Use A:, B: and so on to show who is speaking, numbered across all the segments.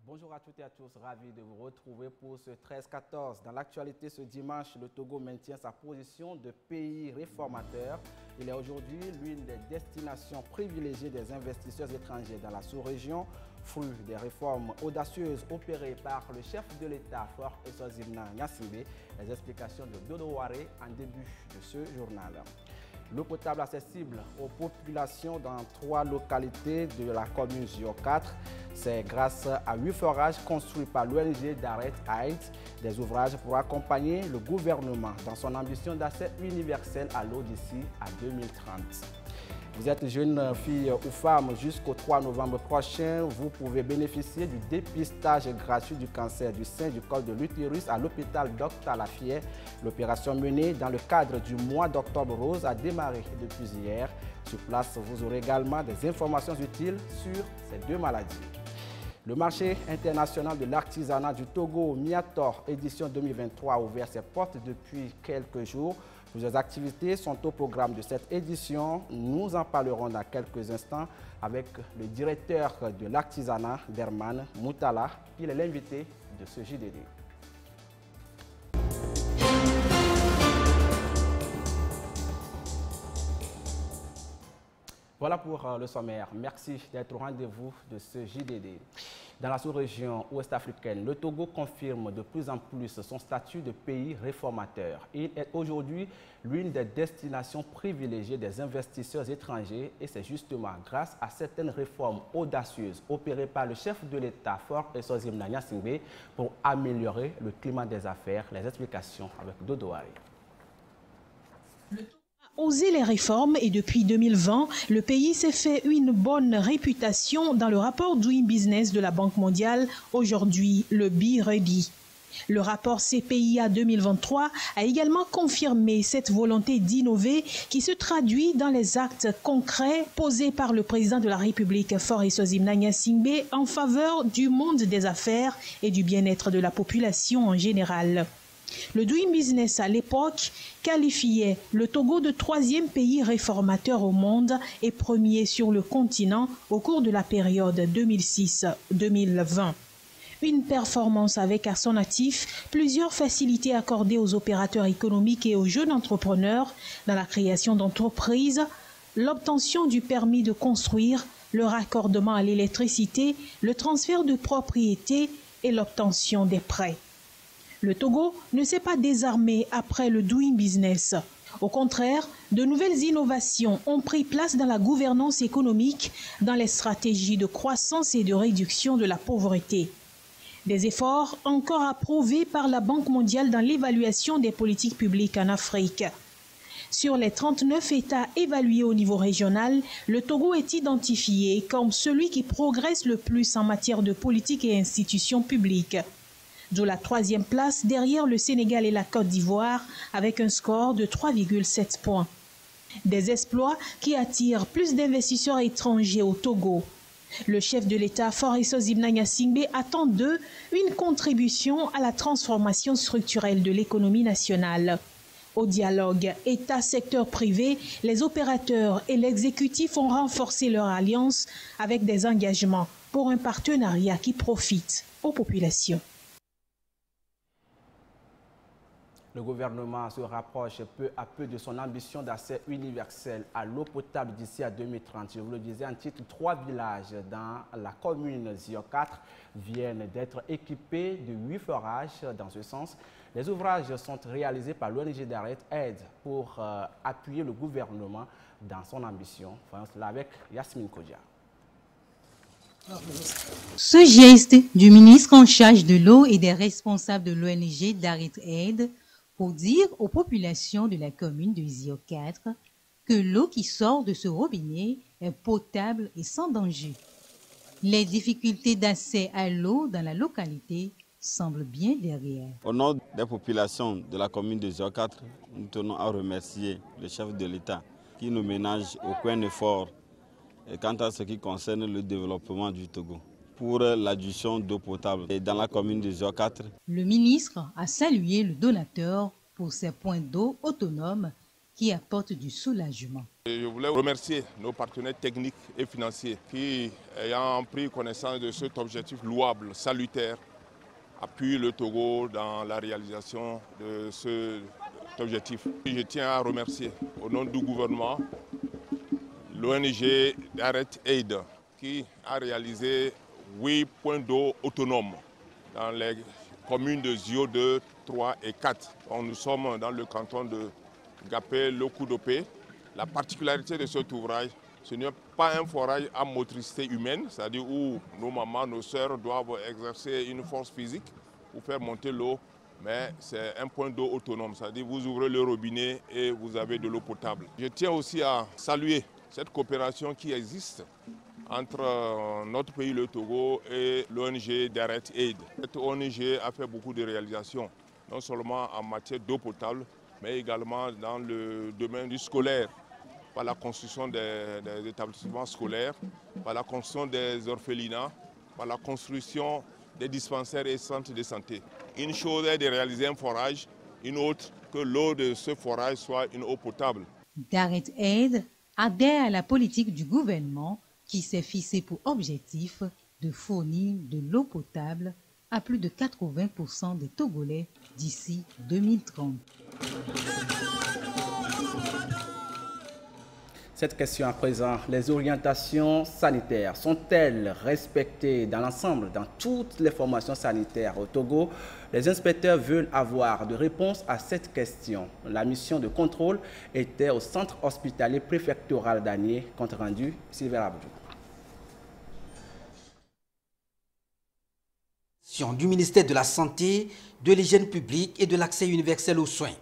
A: Bonjour à toutes et à tous, ravi de vous retrouver pour ce 13-14. Dans l'actualité ce dimanche, le Togo maintient sa position de pays réformateur. Il est aujourd'hui l'une des destinations privilégiées des investisseurs étrangers dans la sous-région, fruit des réformes audacieuses opérées par le chef de l'État, Faure Eswazimna Gnassingbé. Les explications de Dodo Waré en début de ce journal. L'eau potable accessible aux populations dans 3 localités de la commune Zio 4. C'est grâce à 8 forages construits par l'ONG Direct Aid, des ouvrages pour accompagner le gouvernement dans son ambition d'accès universel à l'eau d'ici à 2030. Vous êtes jeune fille ou femme jusqu'au 3 novembre prochain, vous pouvez bénéficier du dépistage gratuit du cancer du sein du col de l'utérus à l'hôpital Dr Lafier. L'opération menée dans le cadre du mois d'octobre rose a démarré depuis hier. Sur place, vous aurez également des informations utiles sur ces 2 maladies. Le marché international de l'artisanat du Togo, Miator, édition 2023, a ouvert ses portes depuis quelques jours. Plusieurs activités sont au programme de cette édition. Nous en parlerons dans quelques instants avec le directeur de l'artisanat, Derman Moutala. Il est l'invité de ce JDD. Voilà pour le sommaire. Merci d'être au rendez-vous de ce JDD. Dans la sous-région ouest-africaine, le Togo confirme de plus en plus son statut de pays réformateur. Il est aujourd'hui l'une des destinations privilégiées des investisseurs étrangers et c'est justement grâce à certaines réformes audacieuses opérées par le chef de l'État, Faure Eswazimna Gnassingbé, pour améliorer le climat des affaires. Les explications avec Dodo Waré.
B: Oser les réformes et depuis 2020, le pays s'est fait une bonne réputation dans le rapport Doing Business de la Banque mondiale, aujourd'hui le Be Ready. Le rapport CPIA 2023 a également confirmé cette volonté d'innover qui se traduit dans les actes concrets posés par le président de la République, Faure Eswazimna Gnassingbé, en faveur du monde des affaires et du bien-être de la population en général. Le Doing Business à l'époque qualifiait le Togo de 3e pays réformateur au monde et premier sur le continent au cours de la période 2006-2020. Une performance avec à son actif plusieurs facilités accordées aux opérateurs économiques et aux jeunes entrepreneurs dans la création d'entreprises, l'obtention du permis de construire, le raccordement à l'électricité, le transfert de propriété et l'obtention des prêts. Le Togo ne s'est pas désarmé après le Doing Business. Au contraire, de nouvelles innovations ont pris place dans la gouvernance économique, dans les stratégies de croissance et de réduction de la pauvreté. Des efforts encore approuvés par la Banque mondiale dans l'évaluation des politiques publiques en Afrique. Sur les 39 États évalués au niveau régional, le Togo est identifié comme celui qui progresse le plus en matière de politique et institutions publiques. De la 3e place derrière le Sénégal et la Côte d'Ivoire avec un score de 3,7 points. Des exploits qui attirent plus d'investisseurs étrangers au Togo. Le chef de l'État, Faure Eswazimna Gnassingbé, attend d'eux une contribution à la transformation structurelle de l'économie nationale. Au dialogue État-secteur privé, les opérateurs et l'exécutif ont renforcé leur alliance avec des engagements pour un partenariat qui profite aux populations.
A: Le gouvernement se rapproche peu à peu de son ambition d'accès universel à l'eau potable d'ici à 2030. Je vous le disais en titre, 3 villages dans la commune Zio 4 viennent d'être équipés de 8 forages dans ce sens. Les ouvrages sont réalisés par l'ONG Direct Aid pour appuyer le gouvernement dans son ambition. Voyons cela avec Yasmine Kodja.
C: Ce geste du ministre en charge de l'eau et des responsables de l'ONG Direct Aid pour dire aux populations de la commune de Zio 4 que l'eau qui sort de ce robinet est potable et sans danger. Les difficultés d'accès à l'eau dans la localité semblent bien derrière.
D: Au nom des populations de la commune de Zio 4, nous tenons à remercier le chef de l'État qui ne ménage aucun effort quant à ce qui concerne le développement du Togo pour l'adduction d'eau potable dans la commune de Zio 4.
C: Le ministre a salué le donateur pour ses points d'eau autonomes qui apporte du soulagement.
E: Je voulais remercier nos partenaires techniques et financiers qui, ayant pris connaissance de cet objectif louable, salutaire, appuient le Togo dans la réalisation de cet objectif. Je tiens à remercier au nom du gouvernement l'ONG Direct Aid qui a réalisé 8 points d'eau autonomes dans les communes de Zio 2, 3 et 4. Donc nous sommes dans le canton de Gapé-Lokoudopé. La particularité de cet ouvrage, ce n'est pas un forage à motricité humaine, c'est-à-dire où nos mamans, nos sœurs doivent exercer une force physique pour faire monter l'eau, mais c'est un point d'eau autonome, c'est-à-dire vous ouvrez le robinet et vous avez de l'eau potable. Je tiens aussi à saluer cette coopération qui existe entre notre pays, le Togo, et l'ONG Direct Aid. Cette ONG a fait beaucoup de réalisations, non seulement en matière d'eau potable, mais également dans le domaine du scolaire, par la construction des établissements scolaires, par la construction des orphelinats, par la construction des dispensaires et centres de santé. Une chose est de réaliser un forage, une autre que l'eau de ce forage soit une eau potable.
C: Direct Aid adhère à la politique du gouvernement qui s'est fixé pour objectif de fournir de l'eau potable à plus de 80% des Togolais d'ici 2030.
A: Cette question à présent, les orientations sanitaires sont-elles respectées dans l'ensemble, dans toutes les formations sanitaires au Togo? Les inspecteurs veulent avoir de réponses à cette question. La mission de contrôle était au centre hospitalier préfectoral d'Anié, compte rendu Sylvain Abdou.
F: Du ministère de la Santé, de l'Hygiène publique et de l'accès universel aux soins.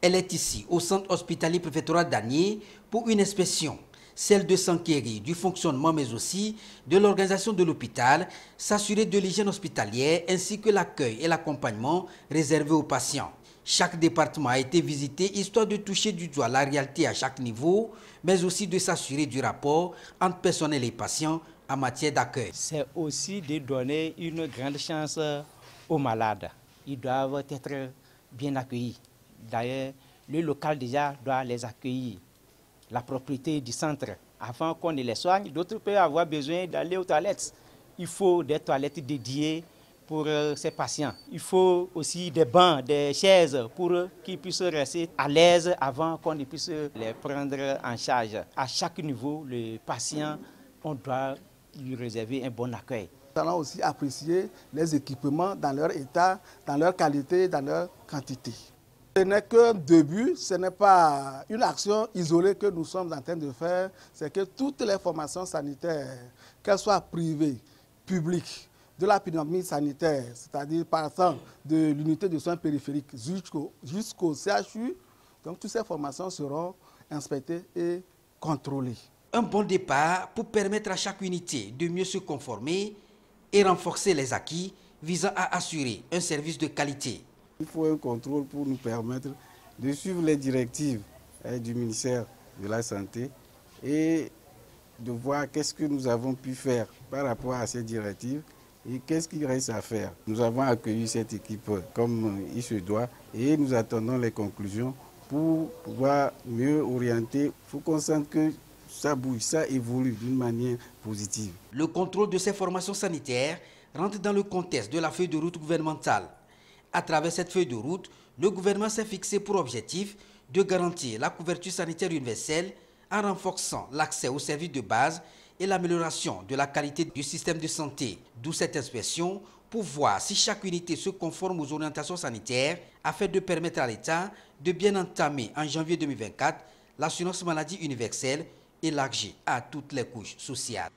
F: Elle est ici, au centre hospitalier préfectoral d'Anié, pour une inspection, celle de s'enquérir du fonctionnement mais aussi de l'organisation de l'hôpital, s'assurer de l'hygiène hospitalière ainsi que l'accueil et l'accompagnement réservés aux patients. Chaque département a été visité histoire de toucher du doigt la réalité à chaque niveau, mais aussi de s'assurer du rapport entre personnel et patients en matière d'accueil.
G: C'est aussi de donner une grande chance aux malades. Ils doivent être bien accueillis. D'ailleurs, le local déjà doit les accueillir. La propriété du centre, avant qu'on ne les soigne, d'autres peuvent avoir besoin d'aller aux toilettes. Il faut des toilettes dédiées pour ces patients. Il faut aussi des bancs, des chaises pour qu'ils puissent rester à l'aise avant qu'on ne puisse les prendre en charge. À chaque niveau, le patient, on doit lui réserver un bon accueil.
H: Nous allons aussi apprécier les équipements dans leur état, dans leur qualité, dans leur quantité. Ce n'est qu'un début, ce n'est pas une action isolée que nous sommes en train de faire, c'est que toutes les formations sanitaires, qu'elles soient privées, publiques, de la pyramide sanitaire, c'est-à-dire partant de l'unité de soins périphériques jusqu'au CHU, donc toutes ces formations seront inspectées et contrôlées.
F: Un bon départ pour permettre à chaque unité de mieux se conformer et renforcer les acquis visant à assurer un service de qualité.
I: Il faut un contrôle pour nous permettre de suivre les directives du ministère de la Santé et de voir qu'est-ce que nous avons pu faire par rapport à ces directives et qu'est-ce qu'il reste à faire. Nous avons accueilli cette équipe comme il se doit et nous attendons les conclusions pour pouvoir mieux orienter. Il faut qu'on sente que ça bouge, ça évolue d'une manière positive.
F: Le contrôle de ces formations sanitaires rentre dans le contexte de la feuille de route gouvernementale. À travers cette feuille de route, le gouvernement s'est fixé pour objectif de garantir la couverture sanitaire universelle en renforçant l'accès aux services de base et l'amélioration de la qualité du système de santé. D'où cette inspection pour voir si chaque unité se conforme aux orientations sanitaires afin de permettre à l'État de bien entamer en janvier 2024 l'assurance maladie universelle élargie à toutes les couches sociales.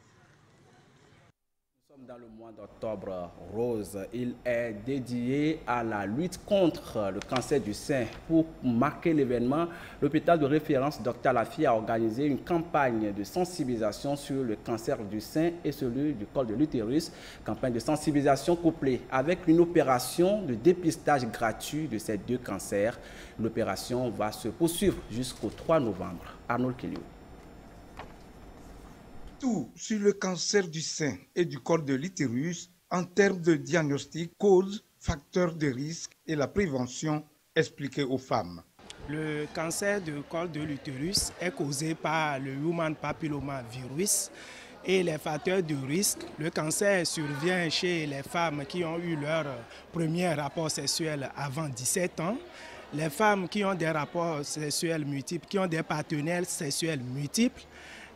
A: Nous sommes dans le mois d'octobre rose. Il est dédié à la lutte contre le cancer du sein. Pour marquer l'événement, l'hôpital de référence Dr Lafia a organisé une campagne de sensibilisation sur le cancer du sein et celui du col de l'utérus. Campagne de sensibilisation couplée avec une opération de dépistage gratuit de ces deux cancers. L'opération va se poursuivre jusqu'au 3 novembre. Arnold Kelly.
J: Tout sur le cancer du sein et du col de l'utérus en termes de diagnostic, cause, facteurs de risque et la prévention expliquée aux femmes.
K: Le cancer du col de l'utérus est causé par le Human Papillomavirus et les facteurs de risque. Le cancer survient chez les femmes qui ont eu leur premier rapport sexuel avant 17 ans, les femmes qui ont des rapports sexuels multiples, qui ont des partenaires sexuels multiples,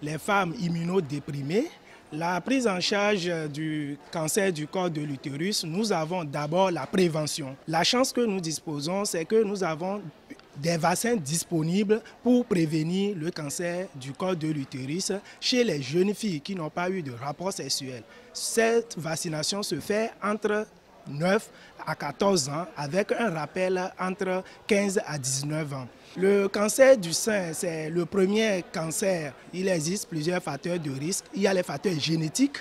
K: les femmes immunodéprimées. La prise en charge du cancer du col de l'utérus, nous avons d'abord la prévention. La chance que nous disposons, c'est que nous avons des vaccins disponibles pour prévenir le cancer du col de l'utérus chez les jeunes filles qui n'ont pas eu de rapport sexuel. Cette vaccination se fait entre 9 à 14 ans avec un rappel entre 15 à 19 ans. Le cancer du sein, c'est le premier cancer. Il existe plusieurs facteurs de risque. Il y a les facteurs génétiques,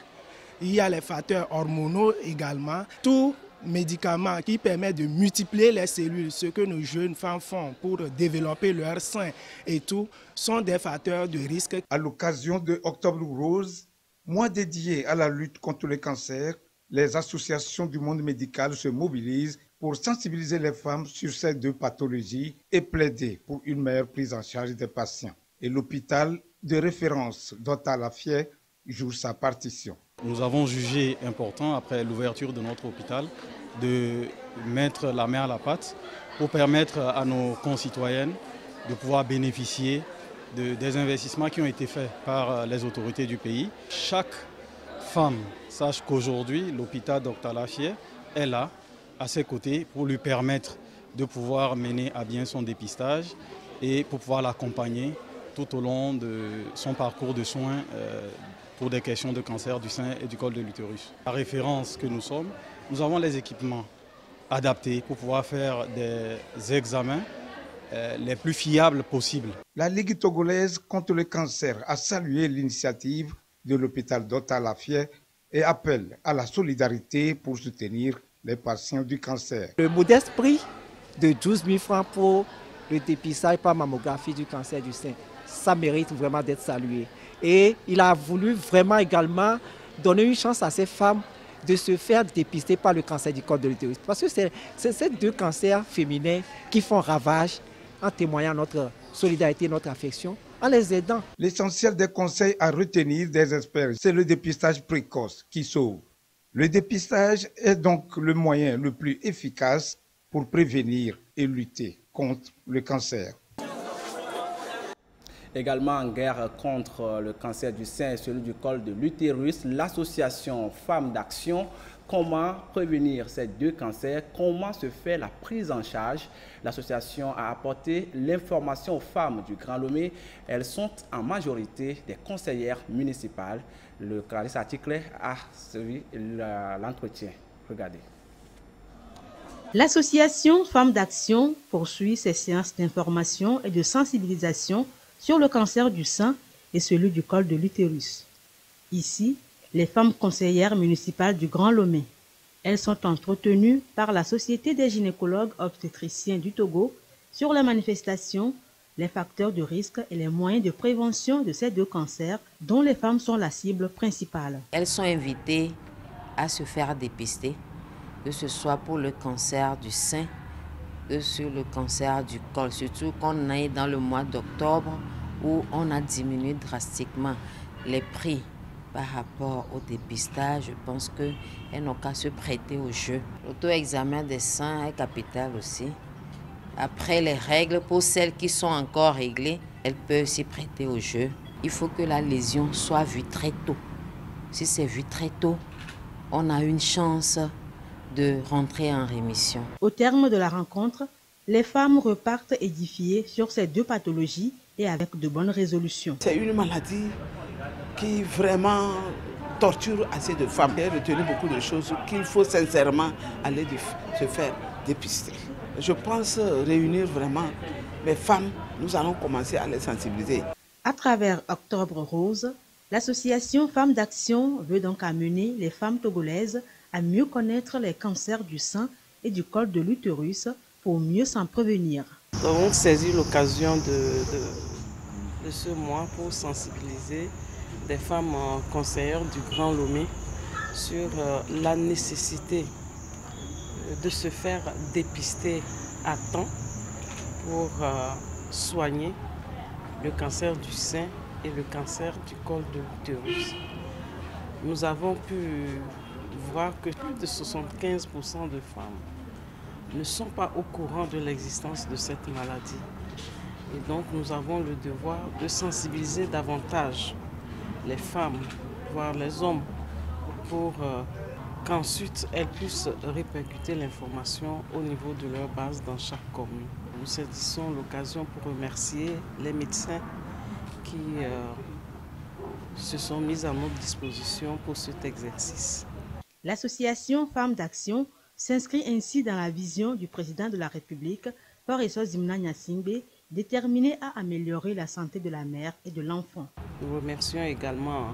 K: il y a les facteurs hormonaux également. Tout médicament qui permet de multiplier les cellules, ce que nos jeunes femmes font pour développer leur sein et tout, sont des facteurs de risque.
J: À l'occasion de Octobre Rose, mois dédié à la lutte contre le cancer, les associations du monde médical se mobilisent pour sensibiliser les femmes sur ces deux pathologies et plaider pour une meilleure prise en charge des patients. Et l'hôpital de référence d'Otta-la-Fière joue sa partition.
L: Nous avons jugé important, après l'ouverture de notre hôpital, de mettre la main à la pâte pour permettre à nos concitoyennes de pouvoir bénéficier des investissements qui ont été faits par les autorités du pays. Chaque femme sache qu'aujourd'hui, l'hôpital d'Otta-la-Fière est là, à ses côtés, pour lui permettre de pouvoir mener à bien son dépistage et pour pouvoir l'accompagner tout au long de son parcours de soins pour des questions de cancer du sein et du col de l'utérus. La référence que nous sommes, nous avons les équipements adaptés pour pouvoir faire des examens les plus fiables possibles.
J: La Ligue togolaise contre le cancer a salué l'initiative de l'hôpital d'Otta-la-Fière et appelle à la solidarité pour soutenir les patients du cancer.
M: Le modeste prix de 12 000 francs pour le dépistage par mammographie du cancer du sein, ça mérite vraiment d'être salué. Et il a voulu vraiment également donner une chance à ces femmes de se faire dépister par le cancer du col de l'utérus. Parce que c'est ces deux cancers féminins qui font ravage, en témoignant notre solidarité, notre affection, en les aidant.
J: L'essentiel des conseils à retenir des experts, c'est le dépistage précoce qui sauve. Le dépistage est donc le moyen le plus efficace pour prévenir et lutter contre le cancer.
A: Également en guerre contre le cancer du sein et celui du col de l'utérus, l'association Femmes d'Action, comment prévenir ces deux cancers, comment se fait la prise en charge. L'association a apporté l'information aux femmes du Grand Lomé. Elles sont en majorité des conseillères municipales. Le Clarisse article a suivi l'entretien. Regardez.
B: L'association Femmes d'Action poursuit ses séances d'information et de sensibilisation sur le cancer du sein et celui du col de l'utérus. Ici, les femmes conseillères municipales du Grand Lomé. Elles sont entretenues par la Société des gynécologues obstétriciens du Togo sur les manifestations, les facteurs de risque et les moyens de prévention de ces deux cancers dont les femmes sont la cible principale.
N: Elles sont invitées à se faire dépister, que ce soit pour le cancer du sein, que sur le cancer du col, surtout qu'on est dans le mois d'octobre où on a diminué drastiquement les prix par rapport au dépistage. Je pense qu'elles n'ont qu'à se prêter au jeu. L'auto-examen des seins est capital aussi. Après les règles, pour celles qui sont encore réglées, elles peuvent s'y prêter au jeu. Il faut que la lésion soit vue très tôt. Si c'est vu très tôt, on a une chance de rentrer en rémission.
B: Au terme de la rencontre, les femmes repartent édifiées sur ces deux pathologies et avec de bonnes résolutions.
O: C'est une maladie qui vraiment torture assez de femmes. J'ai retenu beaucoup de choses qu'il faut sincèrement aller se faire dépister. Je pense réunir vraiment les femmes, nous allons commencer à les sensibiliser.
B: À travers Octobre Rose, l'association Femmes d'Action veut donc amener les femmes togolaises à mieux connaître les cancers du sein et du col de l'utérus pour mieux s'en prévenir.
P: Nous avons saisi l'occasion de ce mois pour sensibiliser des femmes conseillères du Grand Lomé sur la nécessité de se faire dépister à temps pour soigner le cancer du sein et le cancer du col de l'utérus. Nous avons pu voir que plus de 75% de femmes ne sont pas au courant de l'existence de cette maladie. Et donc nous avons le devoir de sensibiliser davantage les femmes, voire les hommes, pour qu'ensuite elles puissent répercuter l'information au niveau de leur base dans chaque commune. Nous saisissons l'occasion pour remercier les médecins qui se sont mis à notre disposition pour cet exercice.
B: L'association Femmes d'Action s'inscrit ainsi dans la vision du président de la République, Professeur Zimna Nyasingbe, déterminé à améliorer la santé de la mère et de l'enfant.
P: Nous remercions également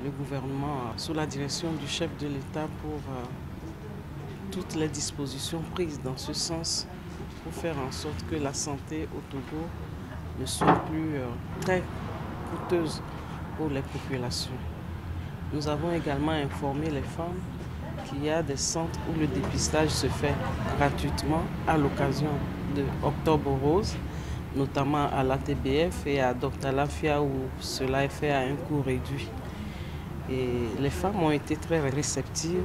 P: le gouvernement sous la direction du chef de l'État pour toutes les dispositions prises dans ce sens pour faire en sorte que la santé au Togo ne soit plus très coûteuse pour les populations. Nous avons également informé les femmes qu'il y a des centres où le dépistage se fait gratuitement à l'occasion de Octobre Rose, notamment à l'ATBF et à Dr Lafia où cela est fait à un coût réduit. Et les femmes ont été très réceptives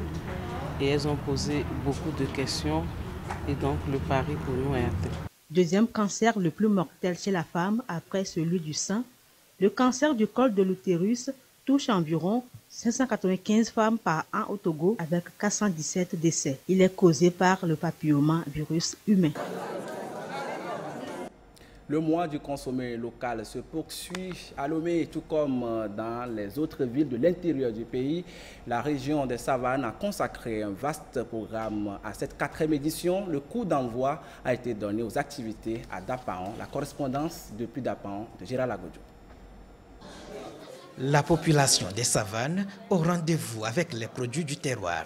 P: et elles ont posé beaucoup de questions et donc le pari pour nous est atteint.
B: Deuxième cancer le plus mortel chez la femme après celui du sein, le cancer du col de l'utérus touche environ 595 femmes par an au Togo avec 417 décès. Il est causé par le papillomavirus humain.
A: Le mois du consommé local se poursuit à Lomé, tout comme dans les autres villes de l'intérieur du pays. La région des Savanes a consacré un vaste programme à cette 4e édition. Le coup d'envoi a été donné aux activités à Dapaon. La correspondance depuis Dapaon de Gérald Agodjo.
Q: La population des Savanes au rendez-vous avec les produits du terroir.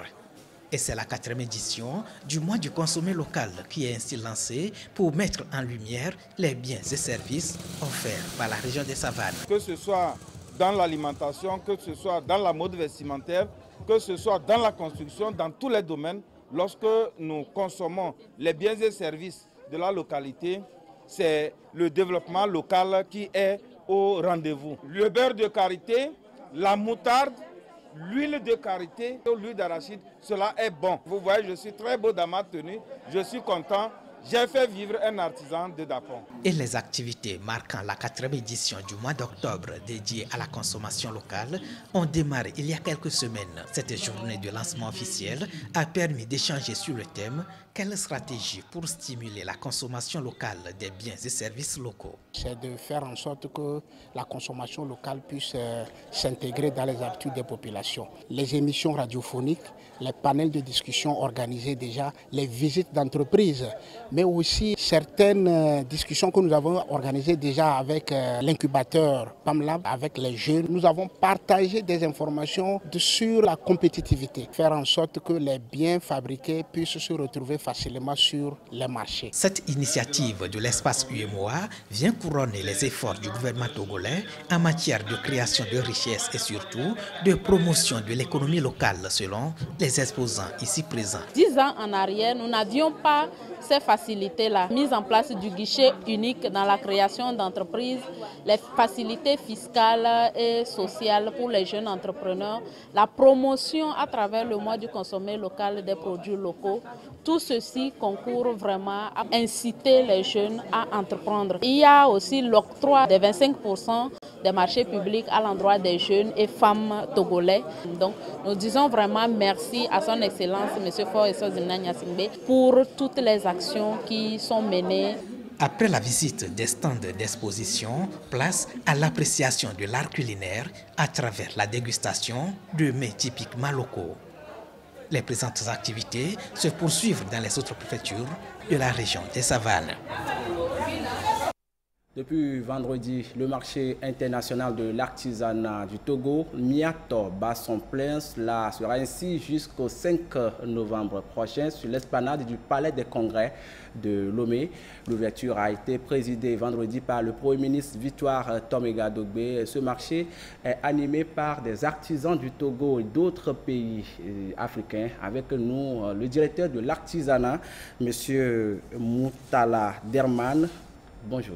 Q: Et c'est la 4e édition du mois du consommé local qui est ainsi lancée pour mettre en lumière les biens et services offerts par la région des Savanes.
R: Que ce soit dans l'alimentation, que ce soit dans la mode vestimentaire, que ce soit dans la construction, dans tous les domaines, lorsque nous consommons les biens et services de la localité, c'est le développement local qui est au rendez-vous. Le beurre de karité, la moutarde, l'huile de karité, l'huile d'arachide, cela est bon. Vous voyez, je suis très beau dans ma tenue, je suis content. J'ai fait vivre un artisan de Dapaon.
Q: Et les activités marquant la 4e édition du mois d'octobre dédiée à la consommation locale ont démarré il y a quelques semaines. Cette journée de lancement officiel a permis d'échanger sur le thème « Quelle stratégie pour stimuler la consommation locale des biens et services locaux ?»
S: C'est de faire en sorte que la consommation locale puisse s'intégrer dans les habitudes des populations. Les émissions radiophoniques, les panels de discussion organisés déjà, les visites d'entreprises, mais aussi certaines discussions que nous avons organisées déjà avec l'incubateur PAMLab, avec les jeunes. Nous avons partagé des informations sur la compétitivité, faire en sorte que les biens fabriqués puissent se retrouver facilement sur les marchés.
Q: Cette initiative de l'espace UEMOA vient couronner les efforts du gouvernement togolais en matière de création de richesses et surtout de promotion de l'économie locale selon les exposants ici présents.
T: 10 ans en arrière, nous n'avions pas ces facilités-là. Mise en place du guichet unique dans la création d'entreprises, les facilités fiscales et sociales pour les jeunes entrepreneurs, la promotion à travers le mois du consommé local des produits locaux. Tout ceci concourt vraiment à inciter les jeunes à entreprendre. Il y a aussi l'octroi des 25% des marchés publics à l'endroit des jeunes et femmes togolais. Donc nous disons vraiment merci à son Excellence, M. Professeur Zimna Nyasingbe, pour toutes les actions qui sont menées.
Q: Après la visite des stands d'exposition, place à l'appréciation de l'art culinaire à travers la dégustation de mets typiquement locaux. Les présentes activités se poursuivent dans les autres préfectures de la région des Savanes.
A: Depuis vendredi, le marché international de l'artisanat du Togo, Miato, bat son plein. Cela sera ainsi jusqu'au 5 novembre prochain sur l'esplanade du Palais des Congrès de Lomé. L'ouverture a été présidée vendredi par le Premier ministre Victoire Toméga Dogbe. Ce marché est animé par des artisans du Togo et d'autres pays africains. Avec nous, le directeur de l'artisanat, M. Moutala Derman. Bonjour.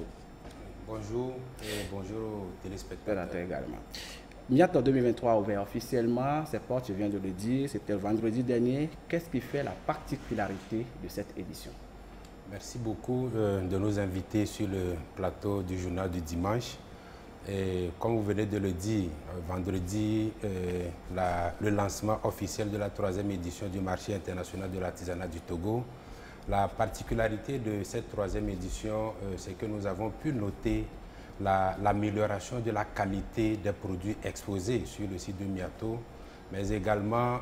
U: Bonjour et bonjour aux téléspectateurs
A: également. Miato 2023 a ouvert officiellement ses portes, je viens de le dire, c'était le vendredi dernier. Qu'est-ce qui fait la particularité de cette édition?
U: Merci beaucoup de nous inviter sur le plateau du journal du dimanche. Et comme vous venez de le dire, vendredi, le lancement officiel de la 3e édition du marché international de l'artisanat du Togo. La particularité de cette 3e édition, c'est que nous avons pu noter l'amélioration de la qualité des produits exposés sur le site de Miato, mais également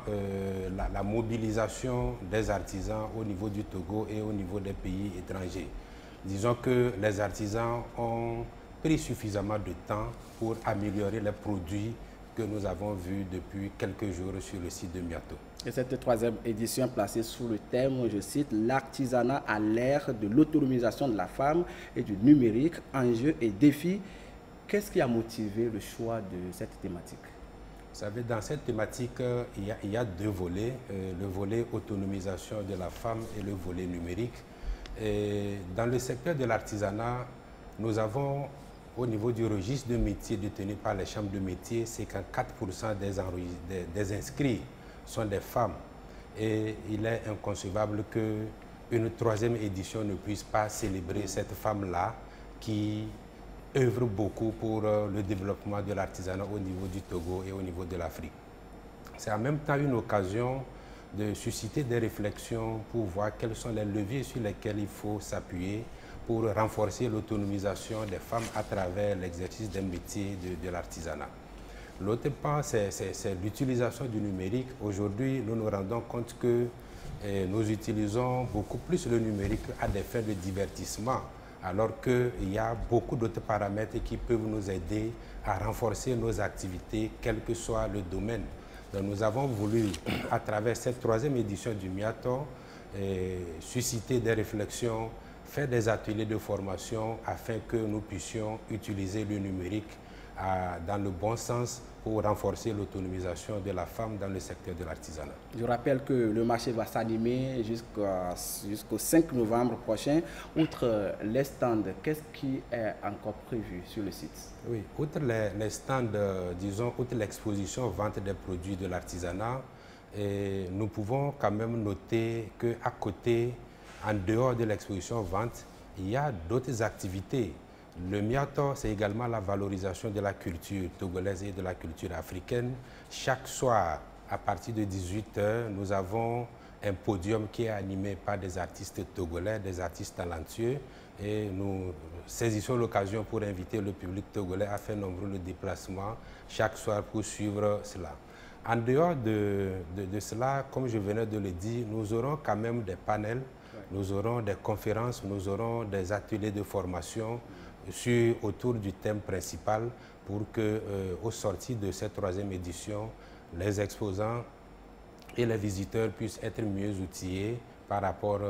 U: la mobilisation des artisans au niveau du Togo et au niveau des pays étrangers. Disons que les artisans ont pris suffisamment de temps pour améliorer les produits que nous avons vus depuis quelques jours sur le site de Miato.
A: Et cette 3e édition placée sous le thème, je cite, l'artisanat à l'ère de l'autonomisation de la femme et du numérique, enjeux et défis. Qu'est-ce qui a motivé le choix de cette thématique?
U: Vous savez, dans cette thématique, il y a deux volets, le volet autonomisation de la femme et le volet numérique. Et dans le secteur de l'artisanat, nous avons au niveau du registre de métiers détenu par les chambres de métiers, c'est que 4% des inscrits sont des femmes. Et il est inconcevable qu'une 3e édition ne puisse pas célébrer cette femme-là qui œuvre beaucoup pour le développement de l'artisanat au niveau du Togo et au niveau de l'Afrique. C'est en même temps une occasion de susciter des réflexions pour voir quels sont les leviers sur lesquels il faut s'appuyer pour renforcer l'autonomisation des femmes à travers l'exercice des métiers de l'artisanat. L'autre point, c'est l'utilisation du numérique. Aujourd'hui, nous nous rendons compte que nous utilisons beaucoup plus le numérique à des fins de divertissement, alors qu'il y a beaucoup d'autres paramètres qui peuvent nous aider à renforcer nos activités, quel que soit le domaine. Donc, nous avons voulu, à travers cette 3e édition du Miato, susciter des réflexions, faire des ateliers de formation afin que nous puissions utiliser le numérique dans le bon sens pour renforcer l'autonomisation de la femme dans le secteur de l'artisanat.
A: Je rappelle que le marché va s'animer jusqu'au 5 novembre prochain. Outre les stands, qu'est-ce qui est encore prévu sur le site?
U: Oui, outre les stands, disons, outre l'exposition vente des produits de l'artisanat, nous pouvons quand même noter qu'à côté, en dehors de l'exposition vente, il y a d'autres activités. Le Miato, c'est également la valorisation de la culture togolaise et de la culture africaine. Chaque soir, à partir de 18 h, nous avons un podium qui est animé par des artistes togolais, des artistes talentueux. Et nous saisissons l'occasion pour inviter le public togolais à faire nombreux déplacements chaque soir pour suivre cela. En dehors de cela, comme je venais de le dire, nous aurons quand même des panels, nous aurons des conférences, nous aurons des ateliers de formation autour du thème principal pour que, au sortir de cette 3e édition, les exposants et les visiteurs puissent être mieux outillés par rapport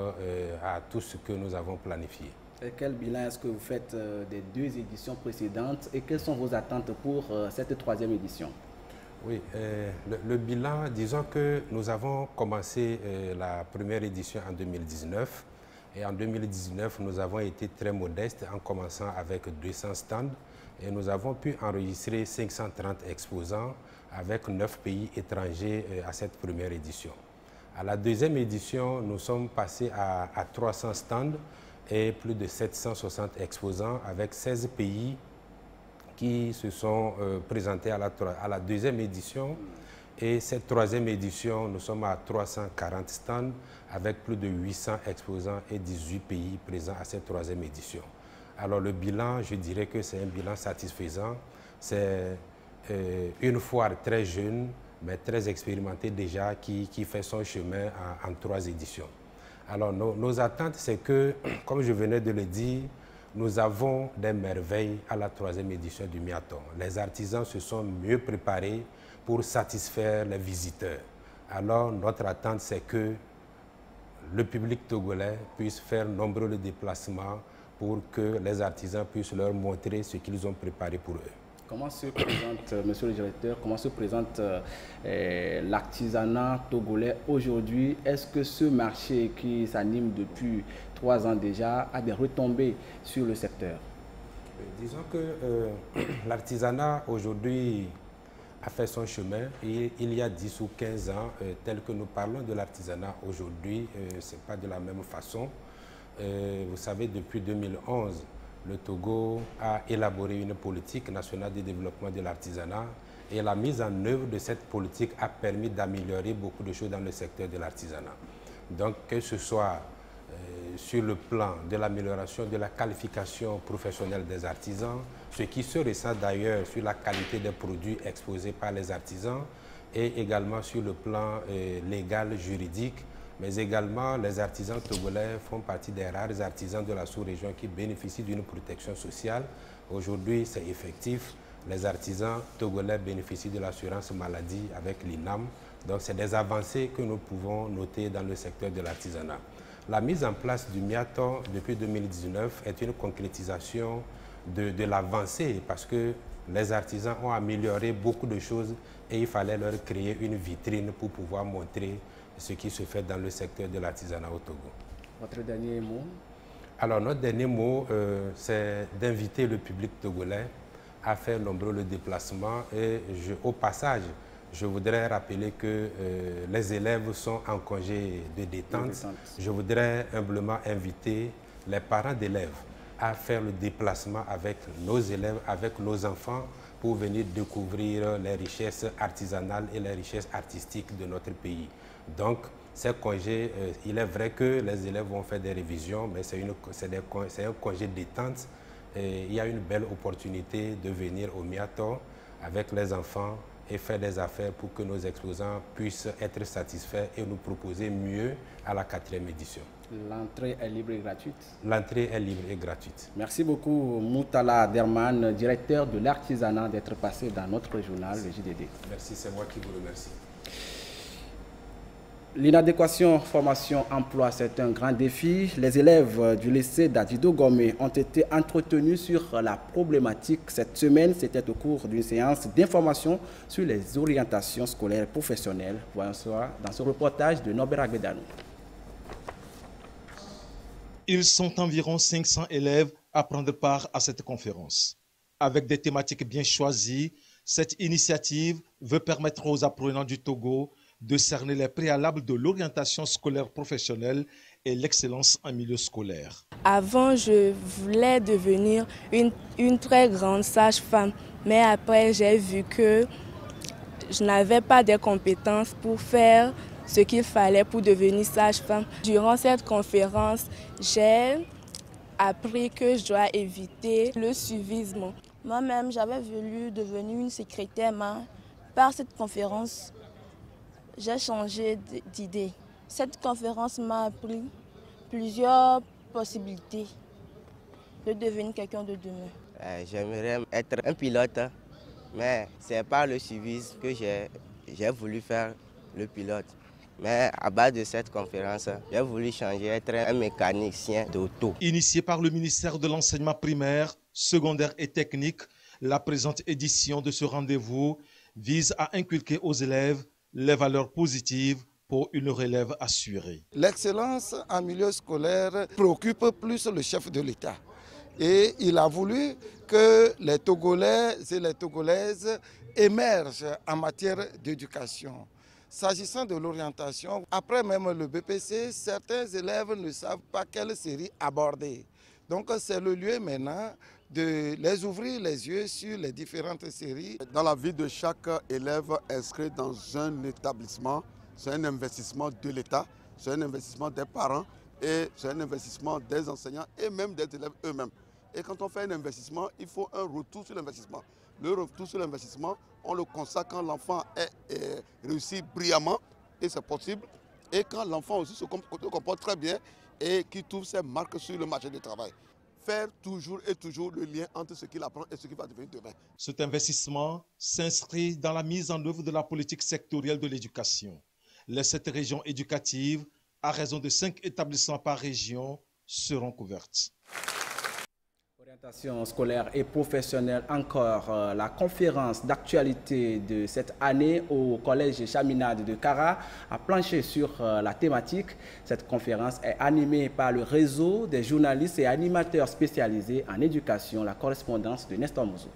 U: à tout ce que nous avons planifié.
A: Et quel bilan est-ce que vous faites des 2 éditions précédentes et quelles sont vos attentes pour cette 3e édition?
U: Oui, le bilan, disons que nous avons commencé la première édition en 2019. Et en 2019, nous avons été très modestes en commençant avec 200 stands et nous avons pu enregistrer 530 exposants avec 9 pays étrangers à cette première édition. À la 2e édition, nous sommes passés à 300 stands et plus de 760 exposants avec 16 pays qui se sont présentés à la 2e édition. Et cette 3e édition, nous sommes à 340 stands avec plus de 800 exposants et 18 pays présents à cette 3e édition. Alors le bilan, je dirais que c'est un bilan satisfaisant. C'est une foire très jeune, mais très expérimentée déjà, qui fait son chemin en 3 éditions. Alors nos attentes, c'est que, comme je venais de le dire, nous avons des merveilles à la 3e édition du Miaton. Les artisans se sont mieux préparés pour satisfaire les visiteurs. Alors notre attente, c'est que le public togolais puisse faire nombreux de déplacements pour que les artisans puissent leur montrer ce qu'ils ont préparé pour eux.
A: Comment se présente, monsieur le directeur, comment se présente l'artisanat togolais aujourd'hui? Est-ce que ce marché qui s'anime depuis 3 ans déjà a des retombées sur le secteur?
U: Disons que l'artisanat aujourd'hui a fait son chemin. Et il y a 10 ou 15 ans, tel que nous parlons de l'artisanat aujourd'hui, ce n'est pas de la même façon. Vous savez, depuis 2011, le Togo a élaboré une politique nationale de développement de l'artisanat et la mise en œuvre de cette politique a permis d'améliorer beaucoup de choses dans le secteur de l'artisanat. Donc, que ce soit sur le plan de l'amélioration de la qualification professionnelle des artisans, ce qui se ressent d'ailleurs sur la qualité des produits exposés par les artisans et également sur le plan légal, juridique, mais également les artisans togolais font partie des rares artisans de la sous-région qui bénéficient d'une protection sociale. Aujourd'hui, c'est effectif. Les artisans togolais bénéficient de l'assurance maladie avec l'INAM. Donc, c'est des avancées que nous pouvons noter dans le secteur de l'artisanat. La mise en place du Miaton depuis 2019 est une concrétisation de l'avancée parce que les artisans ont amélioré beaucoup de choses et il fallait leur créer une vitrine pour pouvoir montrer ce qui se fait dans le secteur de l'artisanat au Togo.
A: Votre dernier mot? Alors, notre dernier mot, c'est d'inviter le public togolais à faire nombreux déplacements. Et au passage, je voudrais rappeler que les élèves sont en congé de détente. Je voudrais humblement inviter les parents d'élèves à faire le déplacement avec nos élèves, avec nos enfants, pour venir découvrir les richesses artisanales et les richesses artistiques de notre pays. Donc, ces congés, il est vrai que les élèves vont faire des révisions, mais c'est un congé de détente. Et il y a une belle opportunité de venir au Miaton avec les enfants et faire des affaires pour que nos exposants puissent être satisfaits et nous proposer mieux à la 4e édition. L'entrée est libre et gratuite? L'entrée est libre et gratuite. Merci beaucoup Moutala Derman, directeur de l'artisanat, d'être passé dans notre journal, le JDD.
U: Merci, c'est moi qui vous remercie.
A: L'inadéquation formation-emploi, c'est un grand défi. Les élèves du lycée d'Adido Gomé ont été entretenus sur la problématique. Cette semaine, c'était au cours d'une séance d'information sur les orientations scolaires professionnelles. Voyons cela dans ce reportage de Norbert Agbedanou.
D: Ils sont environ 500 élèves à prendre part à cette conférence. Avec des thématiques bien choisies, cette initiative veut permettre aux apprenants du Togo de cerner les préalables de l'orientation scolaire professionnelle et l'excellence en milieu scolaire.
V: Avant, je voulais devenir une très grande sage-femme, mais après, j'ai vu que je n'avais pas de compétences pour faire ce qu'il fallait pour devenir sage-femme. Durant cette conférence, j'ai appris que je dois éviter le suivisme.
W: Moi-même, j'avais voulu devenir une secrétaire, mais par cette conférence, j'ai changé d'idée. Cette conférence m'a appris plusieurs possibilités de devenir quelqu'un de demain.
X: J'aimerais être un pilote, mais ce n'est pas le civisme que j'ai voulu faire le pilote. Mais à base de cette conférence, j'ai voulu changer, être un mécanicien d'auto.
D: Initié par le ministère de l'enseignement primaire, secondaire et technique, la présente édition de ce rendez-vous vise à inculquer aux élèves les valeurs positives pour une relève assurée.
Y: L'excellence en milieu scolaire préoccupe plus le chef de l'État. Et il a voulu que les Togolais et les Togolaises émergent en matière d'éducation. S'agissant de l'orientation, après même le BPC, certains élèves ne savent pas quelle série aborder. Donc c'est le lieu maintenant de les ouvrir les yeux sur les différentes séries.
Z: Dans la vie de chaque élève inscrit dans un établissement, c'est un investissement de l'État, c'est un investissement des parents et c'est un investissement des enseignants et même des élèves eux-mêmes. Et quand on fait un investissement, il faut un retour sur l'investissement. Le retour sur l'investissement, on le constate quand l'enfant réussit brillamment, et c'est possible, et quand l'enfant aussi se comporte très bien et qui trouve ses marques sur le marché du travail. faire toujours et toujours le lien entre ce qu'il apprend et ce qu'il va devenir demain.
D: Cet investissement s'inscrit dans la mise en œuvre de la politique sectorielle de l'éducation. Les 7 régions éducatives, à raison de 5 établissements par région, seront couvertes.
A: Orientation scolaire et professionnelle encore. La conférence d'actualité de cette année au collège Chaminade de Kara a planché sur la thématique. Cette conférence est animée par le réseau des journalistes et animateurs spécialisés en éducation. La correspondance de Nestor Mouzou.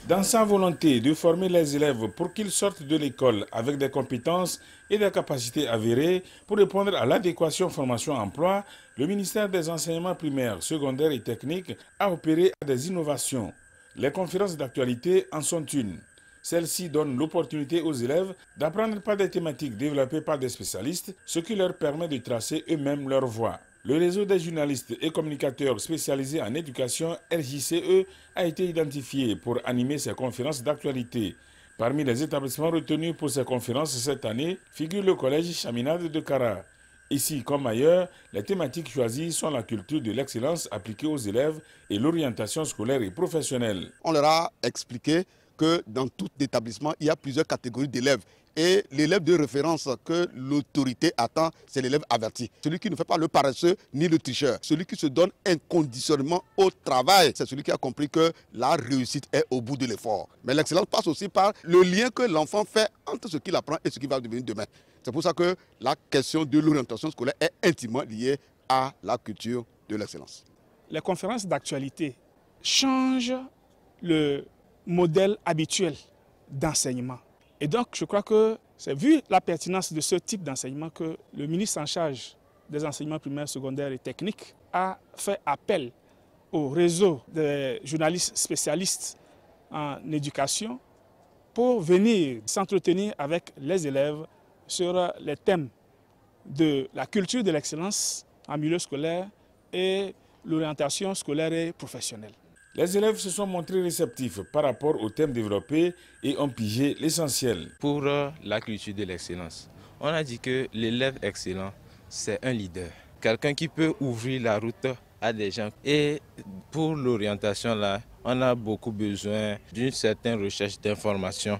C: Dans sa volonté de former les élèves pour qu'ils sortent de l'école avec des compétences et des capacités avérées pour répondre à l'adéquation formation-emploi, le ministère des enseignements primaires, secondaires et techniques a opéré des innovations. Les conférences d'actualité en sont une. Celles-ci donnent l'opportunité aux élèves d'apprendre par des thématiques développées par des spécialistes, ce qui leur permet de tracer eux-mêmes leur voie. Le réseau des journalistes et communicateurs spécialisés en éducation, RJCE, a été identifié pour animer ces conférences d'actualité. Parmi les établissements retenus pour ces conférences cette année figure le collège Chaminade de Kara. Ici comme ailleurs, les thématiques choisies sont la culture de l'excellence appliquée aux élèves et l'orientation scolaire et professionnelle.
Z: On leur a expliqué que dans tout établissement, il y a plusieurs catégories d'élèves. Et l'élève de référence que l'autorité attend, c'est l'élève averti. Celui qui ne fait pas le paresseux ni le tricheur. Celui qui se donne inconditionnellement au travail. C'est celui qui a compris que la réussite est au bout de l'effort. Mais l'excellence passe aussi par le lien que l'enfant fait entre ce qu'il apprend et ce qu'il va devenir demain. C'est pour ça que la question de l'orientation scolaire est intimement liée à la culture de l'excellence.
K: Les conférences d'actualité changent le modèle habituel d'enseignement. Et donc, je crois que c'est vu la pertinence de ce type d'enseignement que le ministre en charge des enseignements primaires, secondaires et techniques a fait appel au réseau des journalistes spécialistes en éducation pour venir s'entretenir avec les élèves sur les thèmes de la culture de l'excellence en milieu scolaire et l'orientation scolaire et professionnelle.
C: Les élèves se sont montrés réceptifs par rapport aux thèmes développés et ont pigé l'essentiel.
E: Pour la culture de l'excellence, on a dit que l'élève excellent, c'est un leader. Quelqu'un qui peut ouvrir la route à des gens. Et pour l'orientation, là, on a beaucoup besoin d'une certaine recherche d'informations.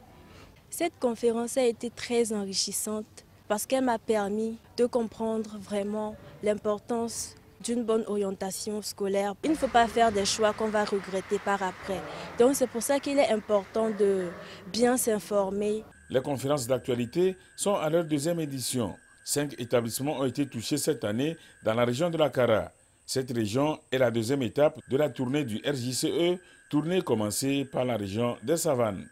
V: Cette conférence a été très enrichissante parce qu'elle m'a permis de comprendre vraiment l'importance d'une bonne orientation scolaire. Il ne faut pas faire des choix qu'on va regretter par après. Donc c'est pour ça qu'il est important de bien s'informer.
C: Les conférences d'actualité sont à leur 2e édition. 5 établissements ont été touchés cette année dans la région de la Kara. Cette région est la 2e étape de la tournée du RJCE, tournée commencée par la région des Savanes.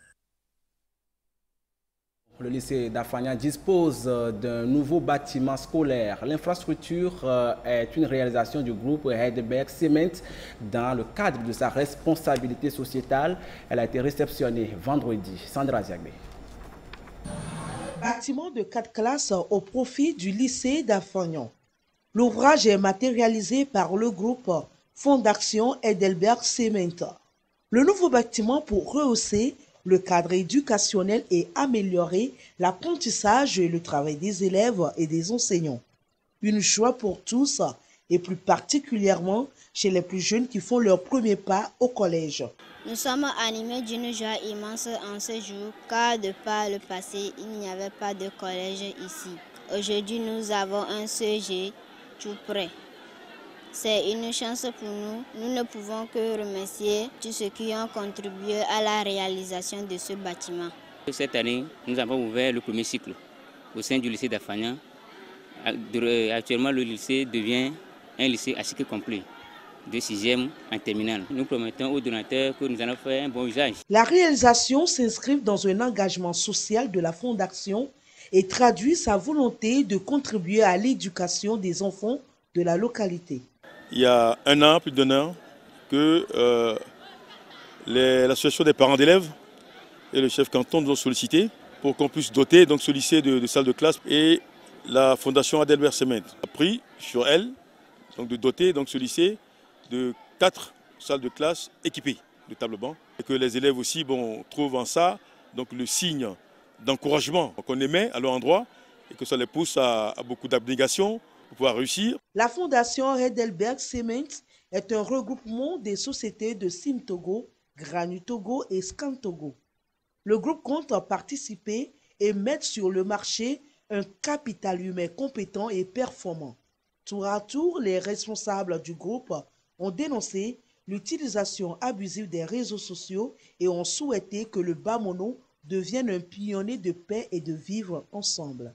A: Le lycée d'Afania dispose d'un nouveau bâtiment scolaire. L'infrastructure est une réalisation du groupe Heidelberg Cement dans le cadre de sa responsabilité sociétale. Elle a été réceptionnée vendredi. Sandra Ziagbe.
F: Bâtiment de 4 classes au profit du lycée d'Afania. L'ouvrage est matérialisé par le groupe Fonds d'action Heidelberg Cement. Le nouveau bâtiment pour rehausser le cadre éducationnel et améliorer l'apprentissage et le travail des élèves et des enseignants. Une joie pour tous et plus particulièrement chez les plus jeunes qui font leur premier pas au collège.
G: Nous sommes animés d'une joie immense en ce jour car de par le passé, il n'y avait pas de collège ici. Aujourd'hui, nous avons un CG tout près. C'est une chance pour nous. Nous ne pouvons que remercier tous ceux qui ont contribué à la réalisation de ce bâtiment.
H: Cette année, nous avons ouvert le premier cycle au sein du lycée d'Afania. Actuellement, le lycée devient un lycée à cycle complet, de 6e en terminale. Nous promettons aux donateurs que nous allons faire un bon usage.
F: La réalisation s'inscrit dans un engagement social de la Fonds d'action et traduit sa volonté de contribuer à l'éducation des enfants de la localité.
I: Il y a un an, plus d'un an, que l'association des parents d'élèves et le chef canton nous ont sollicité pour qu'on puisse doter donc, ce lycée de salles de classe. Et la fondation Heidelberg Cement a pris sur elle donc, de doter donc, ce lycée de 4 salles de classe équipées de tables-bancs. Et que les élèves aussi trouvent en ça donc, le signe d'encouragement qu'on émet à leur endroit et que ça les pousse à beaucoup d'abnégation pour pouvoir réussir.
F: La fondation Heidelberg Cement est un regroupement des sociétés de Sim Togo, Granu Togo et Scan Togo. Le groupe compte participer et mettre sur le marché un capital humain compétent et performant. Tour à tour, les responsables du groupe ont dénoncé l'utilisation abusive des réseaux sociaux et ont souhaité que le Bamono devienne un pionnier de paix et de vivre ensemble.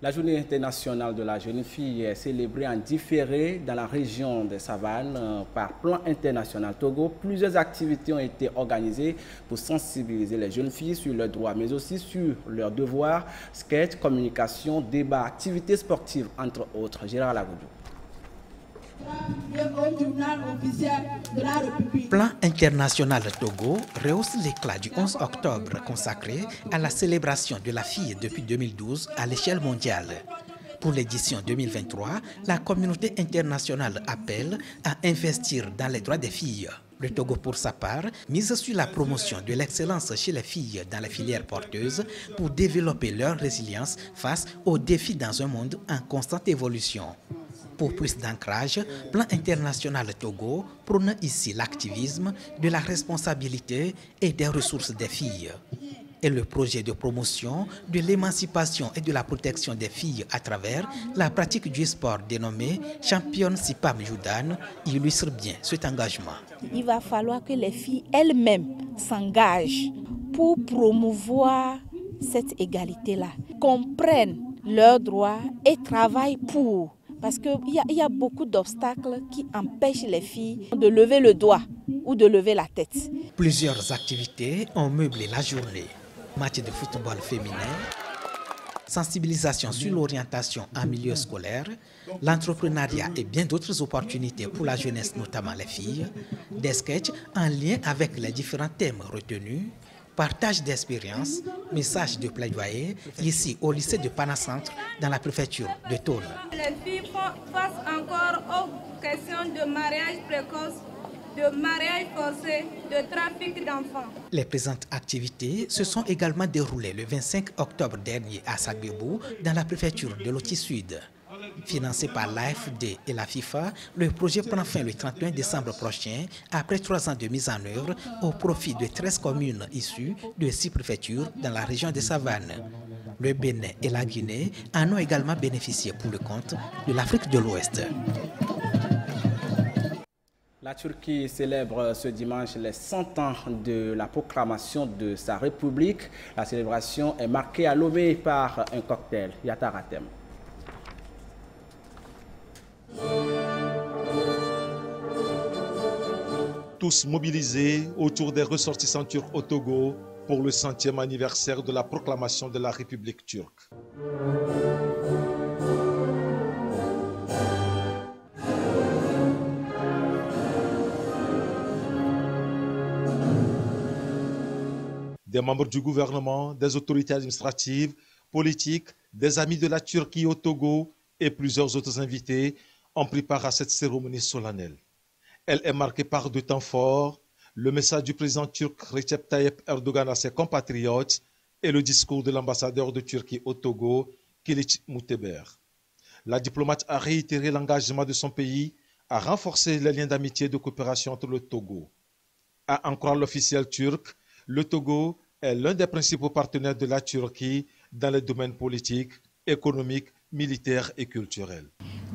A: La journée internationale de la jeune fille est célébrée en différé dans la région des Savanes par Plan International Togo. Plusieurs activités ont été organisées pour sensibiliser les jeunes filles sur leurs droits, mais aussi sur leurs devoirs, sketch, communication, débat, activités sportives, entre autres. Gérard Lagoudou.
Q: Plan International Togo rehausse l'éclat du 11 octobre consacré à la célébration de la fille depuis 2012 à l'échelle mondiale. Pour l'édition 2023, la communauté internationale appelle à investir dans les droits des filles. Le Togo, pour sa part, mise sur la promotion de l'excellence chez les filles dans les filières porteuses pour développer leur résilience face aux défis dans un monde en constante évolution. Pour plus d'ancrage, Plan International Togo prône ici l'activisme, de la responsabilité et des ressources des filles. Et le projet de promotion de l'émancipation et de la protection des filles à travers la pratique du sport dénommé Championne Sipam Youdan illustre bien cet engagement.
W: Il va falloir que les filles elles-mêmes s'engagent pour promouvoir cette égalité-là, comprennent leurs droits et travaillent pour. Parce qu'il y a beaucoup d'obstacles qui empêchent les filles de lever le doigt ou de lever la tête.
Q: Plusieurs activités ont meublé la journée. Match de football féminin, sensibilisation sur l'orientation en milieu scolaire, l'entrepreneuriat et bien d'autres opportunités pour la jeunesse, notamment les filles, des sketchs en lien avec les différents thèmes retenus, partage d'expériences, message de plaidoyer, ici au lycée de Panacentre, dans la préfecture de Tône.
J: Les filles face encore aux questions de mariage précoce, de mariage forcé, de trafic d'enfants.
Q: Les présentes activités se sont également déroulées le 25 octobre dernier à Sagbebou, dans la préfecture de Loti Sud. Financé par l'AFD et la FIFA, le projet prend fin le 31 décembre prochain, après 3 ans de mise en œuvre, au profit de 13 communes issues de 6 préfectures dans la région des Savanes. Le Bénin et la Guinée en ont également bénéficié pour le compte de l'Afrique de l'Ouest.
A: La Turquie célèbre ce dimanche les 100 ans de la proclamation de sa République. La célébration est marquée à Lomé par un cocktail, Yataratem.
D: Tous mobilisés autour des ressortissants turcs au Togo pour le 100e anniversaire de la proclamation de la République turque. Des membres du gouvernement, des autorités administratives, politiques, des amis de la Turquie au Togo et plusieurs autres invités ont pris part à cette cérémonie solennelle. Elle est marquée par deux temps forts, le message du président turc Recep Tayyip Erdogan à ses compatriotes et le discours de l'ambassadeur de Turquie au Togo, Kiliç Muteber. La diplomate a réitéré l'engagement de son pays à renforcer les liens d'amitié et de coopération entre le Togo. À en croire l'officiel turc, le Togo est l'un des principaux partenaires de la Turquie dans les domaines politiques, économiques, militaires et culturels.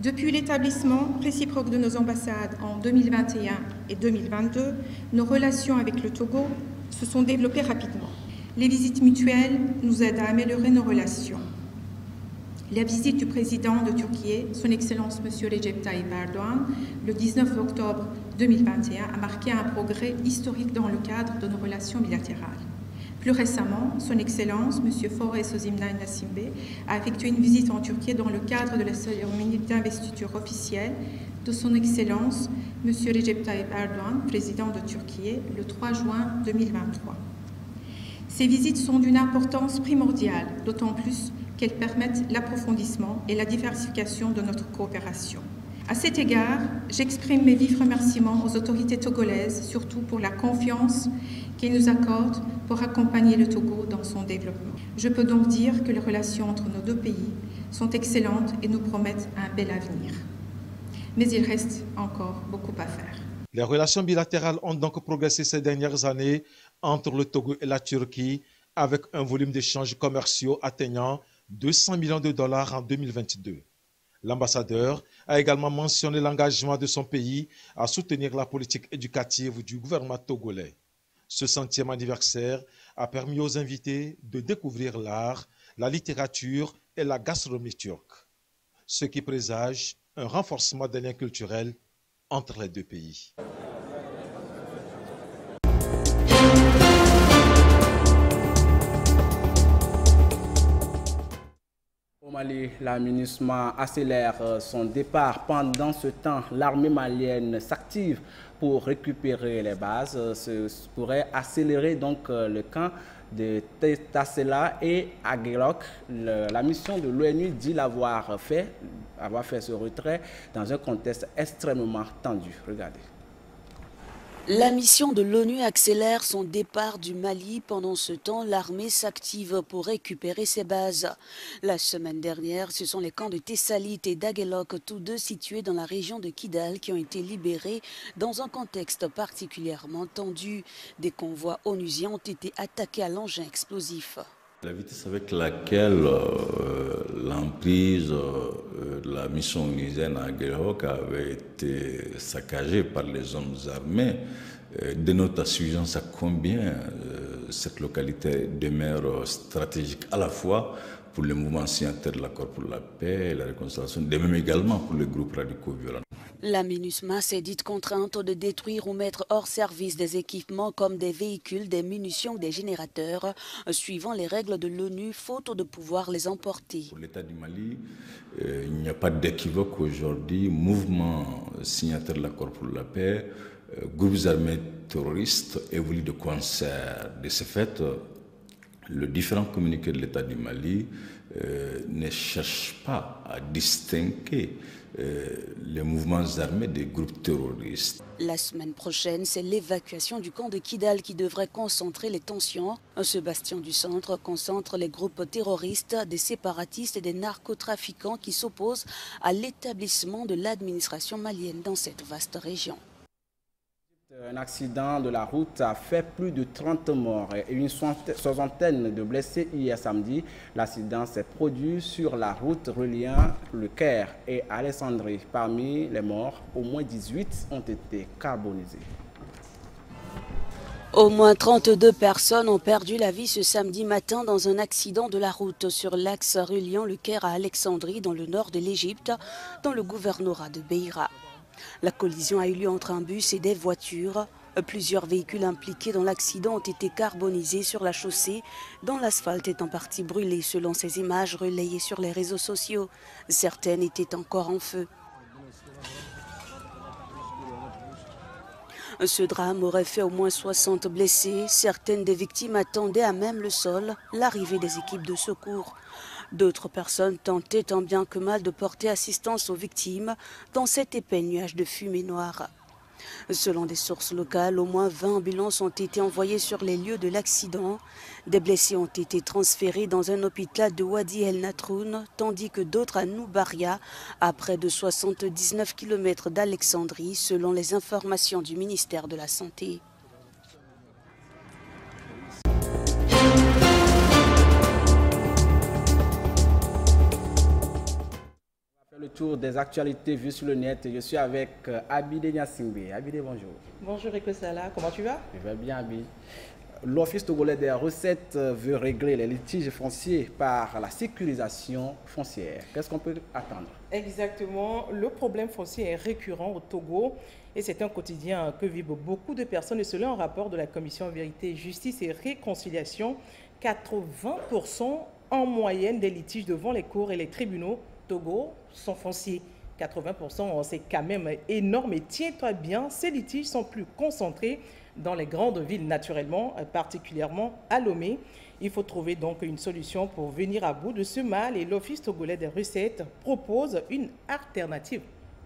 L: Depuis l'établissement réciproque de nos ambassades en 2021 et 2022, nos relations avec le Togo se sont développées rapidement. Les visites mutuelles nous aident à améliorer nos relations. La visite du président de Turquie, son Excellence M. Recep Tayyip Erdogan, le 19 octobre 2021, a marqué un progrès historique dans le cadre de nos relations bilatérales. Plus récemment, son Excellence M. Forres Ozimnay Nassimbe a effectué une visite en Turquie dans le cadre de la cérémonie d'investiture officielle de son Excellence M. Recep Tayyip Erdogan, président de Turquie, le 3 juin 2023. Ces visites sont d'une importance primordiale, d'autant plus qu'elles permettent l'approfondissement et la diversification de notre coopération. À cet égard, j'exprime mes vifs remerciements aux autorités togolaises, surtout pour la confiance qu'il nous accorde pour accompagner le Togo dans son développement. Je peux donc dire que les relations entre nos deux pays sont excellentes et nous promettent un bel avenir. Mais il reste encore beaucoup à faire.
D: Les relations bilatérales ont donc progressé ces dernières années entre le Togo et la Turquie, avec un volume d'échanges commerciaux atteignant 200 millions de dollars en 2022. L'ambassadeur a également mentionné l'engagement de son pays à soutenir la politique éducative du gouvernement togolais. Ce 100e anniversaire a permis aux invités de découvrir l'art, la littérature et la gastronomie turque, ce qui présage un renforcement des liens culturels entre les deux pays.
A: Au Mali, la MINUSMA accélère son départ. Pendant ce temps, l'armée malienne s'active pour récupérer les bases. Ce pourrait accélérer donc le camp de Tassela et Aguelok. La mission de l'ONU dit avoir fait ce retrait dans un contexte extrêmement tendu. Regardez.
B: La mission de l'ONU accélère son départ du Mali. Pendant ce temps, l'armée s'active pour récupérer ses bases. La semaine dernière, ce sont les camps de Tessalit et d'Aguelok, tous deux situés dans la région de Kidal, qui ont été libérés dans un contexte particulièrement tendu. Des convois onusiens ont été attaqués à l'engin explosif.
M: La vitesse avec laquelle l'emprise de la mission onusienne à Aguelok avait été saccagée par les hommes armés dénote à suffisance à combien cette localité demeure stratégique à la fois pour les mouvements signataires de l'accord pour la paix et la réconciliation, de même également pour les groupes radicaux violents.
B: La MINUSMA s'est dite contrainte de détruire ou mettre hors service des équipements comme des véhicules, des munitions ou des générateurs, suivant les règles de l'ONU, faute de pouvoir les emporter.
M: Pour l'État du Mali, il n'y a pas d'équivoque aujourd'hui. Mouvement signataire de l'accord pour la paix, groupes armés terroristes évoluent de concert. De ce fait, le différent communiqué de l'État du Mali ne cherche pas à distinguer les mouvements armés des groupes terroristes.
B: La semaine prochaine, c'est l'évacuation du camp de Kidal qui devrait concentrer les tensions. Ce bastion du centre concentre les groupes terroristes, des séparatistes et des narcotrafiquants qui s'opposent à l'établissement de l'administration malienne dans cette vaste région.
A: Un accident de la route a fait plus de 30 morts et une soixantaine de blessés hier samedi. L'accident s'est produit sur la route reliant le Caire et Alexandrie. Parmi les morts, au moins 18 ont été carbonisés.
B: Au moins 32 personnes ont perdu la vie ce samedi matin dans un accident de la route sur l'axe reliant le Caire à Alexandrie dans le nord de l'Égypte, dans le gouvernorat de Beira. La collision a eu lieu entre un bus et des voitures. Plusieurs véhicules impliqués dans l'accident ont été carbonisés sur la chaussée, dont l'asphalte est en partie brûlé selon ces images relayées sur les réseaux sociaux. Certaines étaient encore en feu. Ce drame aurait fait au moins 60 blessés. Certaines des victimes attendaient à même le sol l'arrivée des équipes de secours. D'autres personnes tentaient tant bien que mal de porter assistance aux victimes dans cet épais nuage de fumée noire. Selon des sources locales, au moins 20 ambulances ont été envoyées sur les lieux de l'accident. Des blessés ont été transférés dans un hôpital de Wadi El Natroun, tandis que d'autres à Noubaria, à près de 79 km d'Alexandrie, selon les informations du ministère de la Santé.
A: Le tour des actualités vues sur le net. Je suis avec Abidé Niassingbe. Abidé, bonjour.
N: Bonjour Ekosala, comment tu vas?
A: Je vais bien, Abidé. L'Office togolais des recettes veut régler les litiges fonciers par la sécurisation foncière. Qu'est-ce qu'on peut attendre?
N: Exactement. Le problème foncier est récurrent au Togo et c'est un quotidien que vivent beaucoup de personnes. Et selon un rapport de la Commission Vérité, Justice et Réconciliation, 80% en moyenne des litiges devant les cours et les tribunaux Togo sont fonciers. 80%, c'est quand même énorme. Et tiens-toi bien, ces litiges sont plus concentrés dans les grandes villes naturellement, particulièrement à Lomé. Il faut trouver donc une solution pour venir à bout de ce mal et l'Office togolais des recettes propose une alternative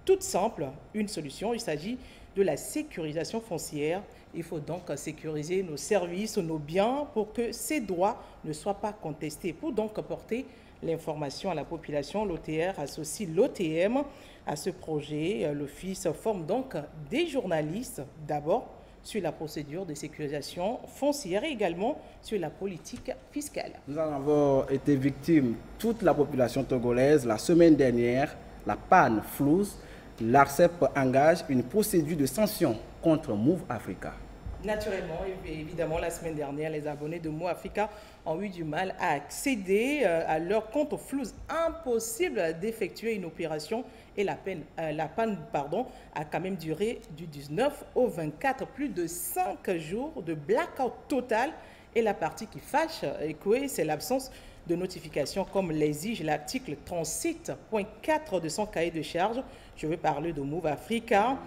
N: toute simple, une solution. Il s'agit de la sécurisation foncière Il faut donc sécuriser nos services, nos biens pour que ces droits ne soient pas contestés. Pour donc porter l'information à la population, l'OTR associe l'OTM à ce projet. L'Office forme donc des journalistes d'abord sur la procédure de sécurisation foncière et également sur la politique fiscale.
A: Nous en avons été victimes, toute la population togolaise, la semaine dernière, la panne Flouz. L'ARCEP engage une procédure de sanction contre Move Africa.
N: Naturellement, évidemment, la semaine dernière, les abonnés de Move Africa ont eu du mal à accéder à leur compte Flouz. Impossible d'effectuer une opération et la panne a quand même duré du 19 au 24, plus de 5 jours de blackout total. Et la partie qui fâche, c'est l'absence de notification comme l'exige l'article 37.4 de son cahier de charge. Je veux parler de Move Africa.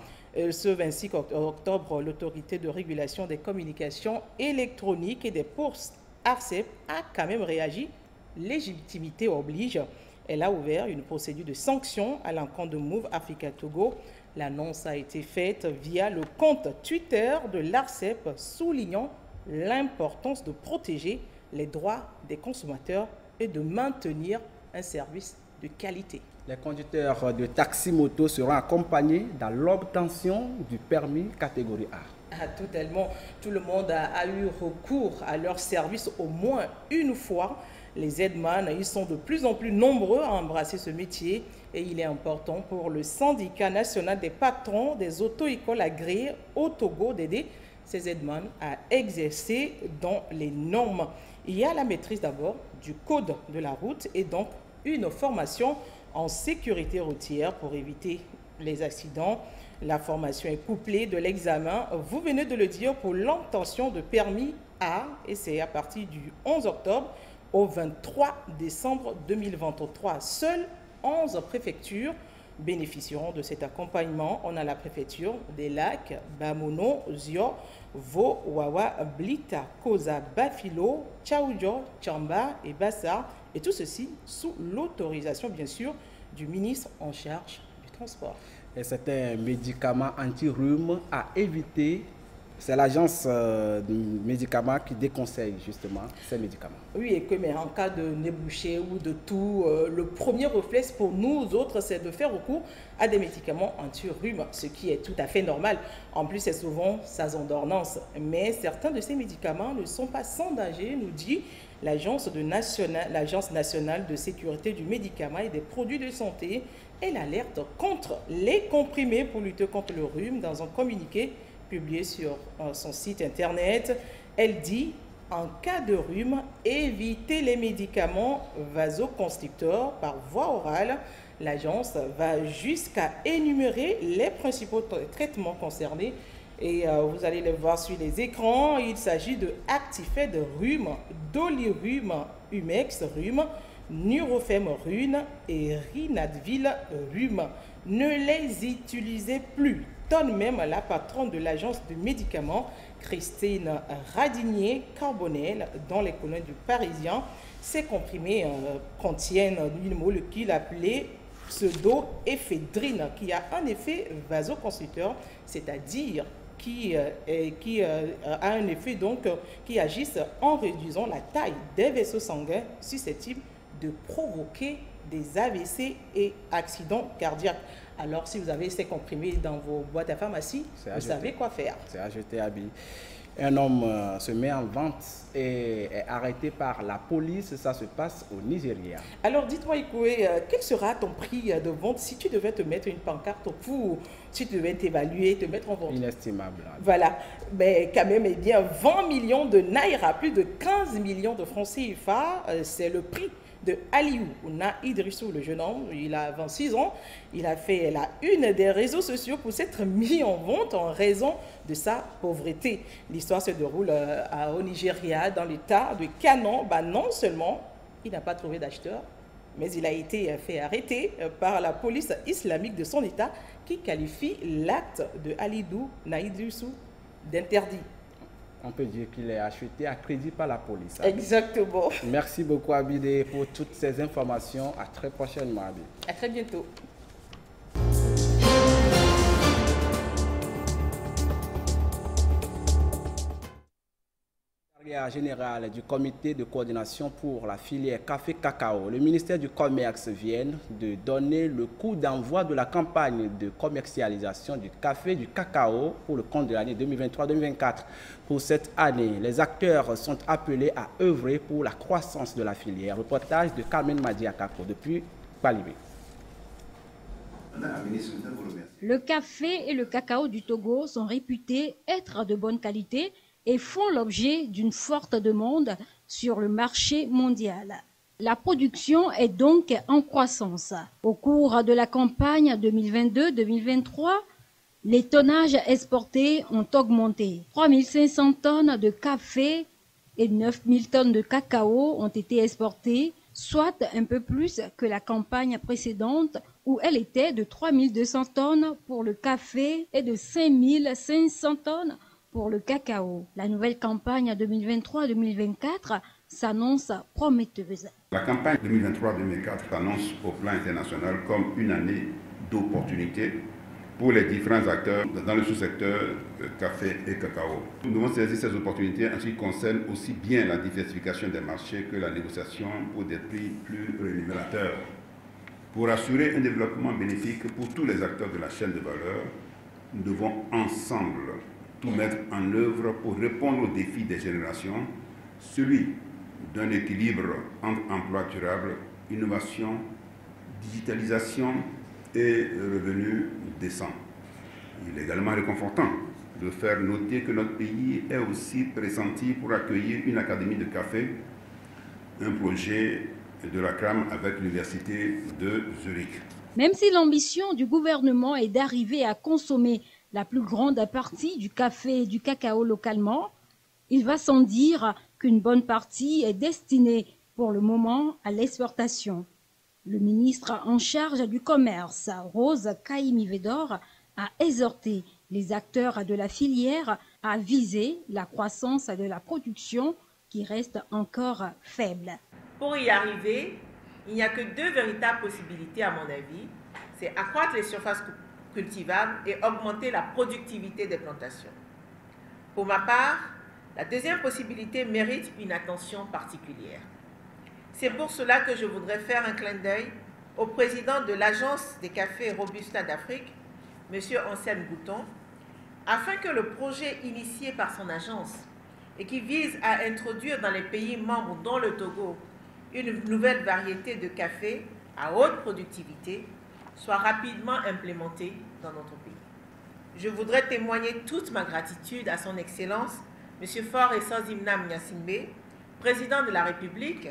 N: Ce 26 octobre, l'autorité de régulation des communications électroniques et des postes ARCEP a quand même réagi. Légitimité oblige. Elle a ouvert une procédure de sanction à l'encontre de Move Africa Togo. L'annonce a été faite via le compte Twitter de l'ARCEP, soulignant l'importance de protéger les droits des consommateurs et de maintenir un service de qualité.
A: Les conducteurs de taxi-moto seront accompagnés dans l'obtention du permis catégorie A.
N: Totalement. Tout le monde a eu recours à leur service au moins une fois. Les aidemans, ils sont de plus en plus nombreux à embrasser ce métier et il est important pour le syndicat national des patrons des auto-écoles agréées au Togo d'aider ces aidemans à exercer dans les normes. Il y a la maîtrise d'abord du code de la route et donc une formation en sécurité routière pour éviter les accidents. La formation est couplée de l'examen, vous venez de le dire, pour l'obtention de permis A et c'est à partir du 11 octobre au 23 décembre 2023. Seules 11 préfectures bénéficieront de cet accompagnement. On a la préfecture des Lacs, Bamono, Zio, Vo, Wawa, Blita, Koza, Bafilo, Tchaoudjo, Tchamba et Bassa. Et tout ceci sous l'autorisation, bien sûr, du ministre en charge du transport.
A: Et c'est un médicament anti-rhume à éviter. C'est l'agence de médicaments qui déconseille justement ces médicaments.
N: Oui, et que mais en cas de nez bouché ou de toux, le premier réflexe pour nous autres, c'est de faire recours à des médicaments anti-rhume, ce qui est tout à fait normal. En plus, c'est souvent sans ordonnance. Mais certains de ces médicaments ne sont pas sans danger, nous dit l'Agence nationale de sécurité du médicament et des produits de santé. Elle alerte contre les comprimés pour lutter contre le rhume dans un communiqué publié sur son site internet. Elle dit, en cas de rhume, évitez les médicaments vasoconstricteurs par voie orale. L'agence va jusqu'à énumérer les principaux traitements concernés et vous allez les voir sur les écrans. Il s'agit de Actifed rhume, Dolirum Humex rhume, Nurofen rhume et Rinadvil rhume. Ne les utilisez plus. Donne même la patronne de l'agence de médicaments, Christine Radinier-Carbonel, dans les colonnes du Parisien. Ces comprimés contiennent une molécule appelée pseudoéphédrine qui a un effet vasoconstricteur, c'est-à-dire qui a un effet donc qui agisse en réduisant la taille des vaisseaux sanguins susceptibles de provoquer des AVC et accidents cardiaques. Alors, si vous avez ces comprimés dans vos boîtes à pharmacie, vous savez quoi faire.
A: C'est à jeter à billes. Un homme se met en vente et est arrêté par la police. Ça se passe au Nigeria.
N: Alors, dites-moi, Ikoué, quel sera ton prix de vente si tu devais te mettre une pancarte pour, si tu devais t'évaluer, te mettre en vente?
A: Inestimable.
N: Voilà. Mais quand même, eh bien, 20 millions de naira, plus de 15 millions de francs CFA, c'est le prix de Aliou Na Idrissou, le jeune homme. Il a 26 ans. Il a fait la une des réseaux sociaux pour s'être mis en vente en raison de sa pauvreté. L'histoire se déroule au Nigeria, dans l'état de Kano. Non seulement il n'a pas trouvé d'acheteur, mais il a été fait arrêter par la police islamique de son état qui qualifie l'acte de Alidou Na Idrissou d'interdit.
A: On peut dire qu'il est acheté à crédit par la police.
N: Exactement.
A: Merci beaucoup, Abidé, pour toutes ces informations. À très prochainement, Abidé.
N: À très bientôt.
A: Secrétaire général du comité de coordination pour la filière café-cacao, le ministère du Commerce vient de donner le coup d'envoi de la campagne de commercialisation du café et du cacao pour le compte de l'année 2023-2024. Pour cette année, les acteurs sont appelés à œuvrer pour la croissance de la filière. Reportage de Carmen Madiakako depuis Palibé.
O: Le café et le cacao du Togo sont réputés être de bonne qualité et font l'objet d'une forte demande sur le marché mondial. La production est donc en croissance. Au cours de la campagne 2022-2023, les tonnages exportés ont augmenté. 3500 tonnes de café et 9000 tonnes de cacao ont été exportées, soit un peu plus que la campagne précédente où elle était de 3200 tonnes pour le café et de 5500 tonnes pour le cacao. La nouvelle campagne 2023-2024 s'annonce prometteuse.
P: La campagne 2023-2024 s'annonce au plan international comme une année d'opportunités pour les différents acteurs dans le sous-secteur café et cacao. Nous devons saisir ces opportunités en ce qui concerne aussi bien la diversification des marchés que la négociation pour des prix plus rémunérateurs. Pour assurer un développement bénéfique pour tous les acteurs de la chaîne de valeur, nous devons ensemble tout mettre en œuvre pour répondre aux défis des générations, celui d'un équilibre entre emploi durable, innovation, digitalisation et revenus décents. Il est également réconfortant de faire noter que notre pays est aussi pressenti pour accueillir une académie de café, un projet de la CRAM avec l'université de Zurich.
O: Même si l'ambition du gouvernement est d'arriver à consommer la plus grande partie du café et du cacao localement, il va sans dire qu'une bonne partie est destinée pour le moment à l'exportation. Le ministre en charge du commerce, Rose Kaimi-Vedor, a exhorté les acteurs de la filière à viser la croissance de la production qui reste encore faible.
N: Pour y arriver, il n'y a que deux véritables possibilités à mon avis. C'est accroître les surfaces cultivables et augmenter la productivité des plantations. Pour ma part, la deuxième possibilité mérite une attention particulière. C'est pour cela que je voudrais faire un clin d'œil au président de l'Agence des cafés Robusta d'Afrique, M. Anselme Gouton, afin que le projet initié par son agence et qui vise à introduire dans les pays membres, dont le Togo, une nouvelle variété de café à haute productivité, soit rapidement implémenté dans notre pays. Je voudrais témoigner toute ma gratitude à son Excellence, M. Faure Essanzimna Nyassimbe, président de la République,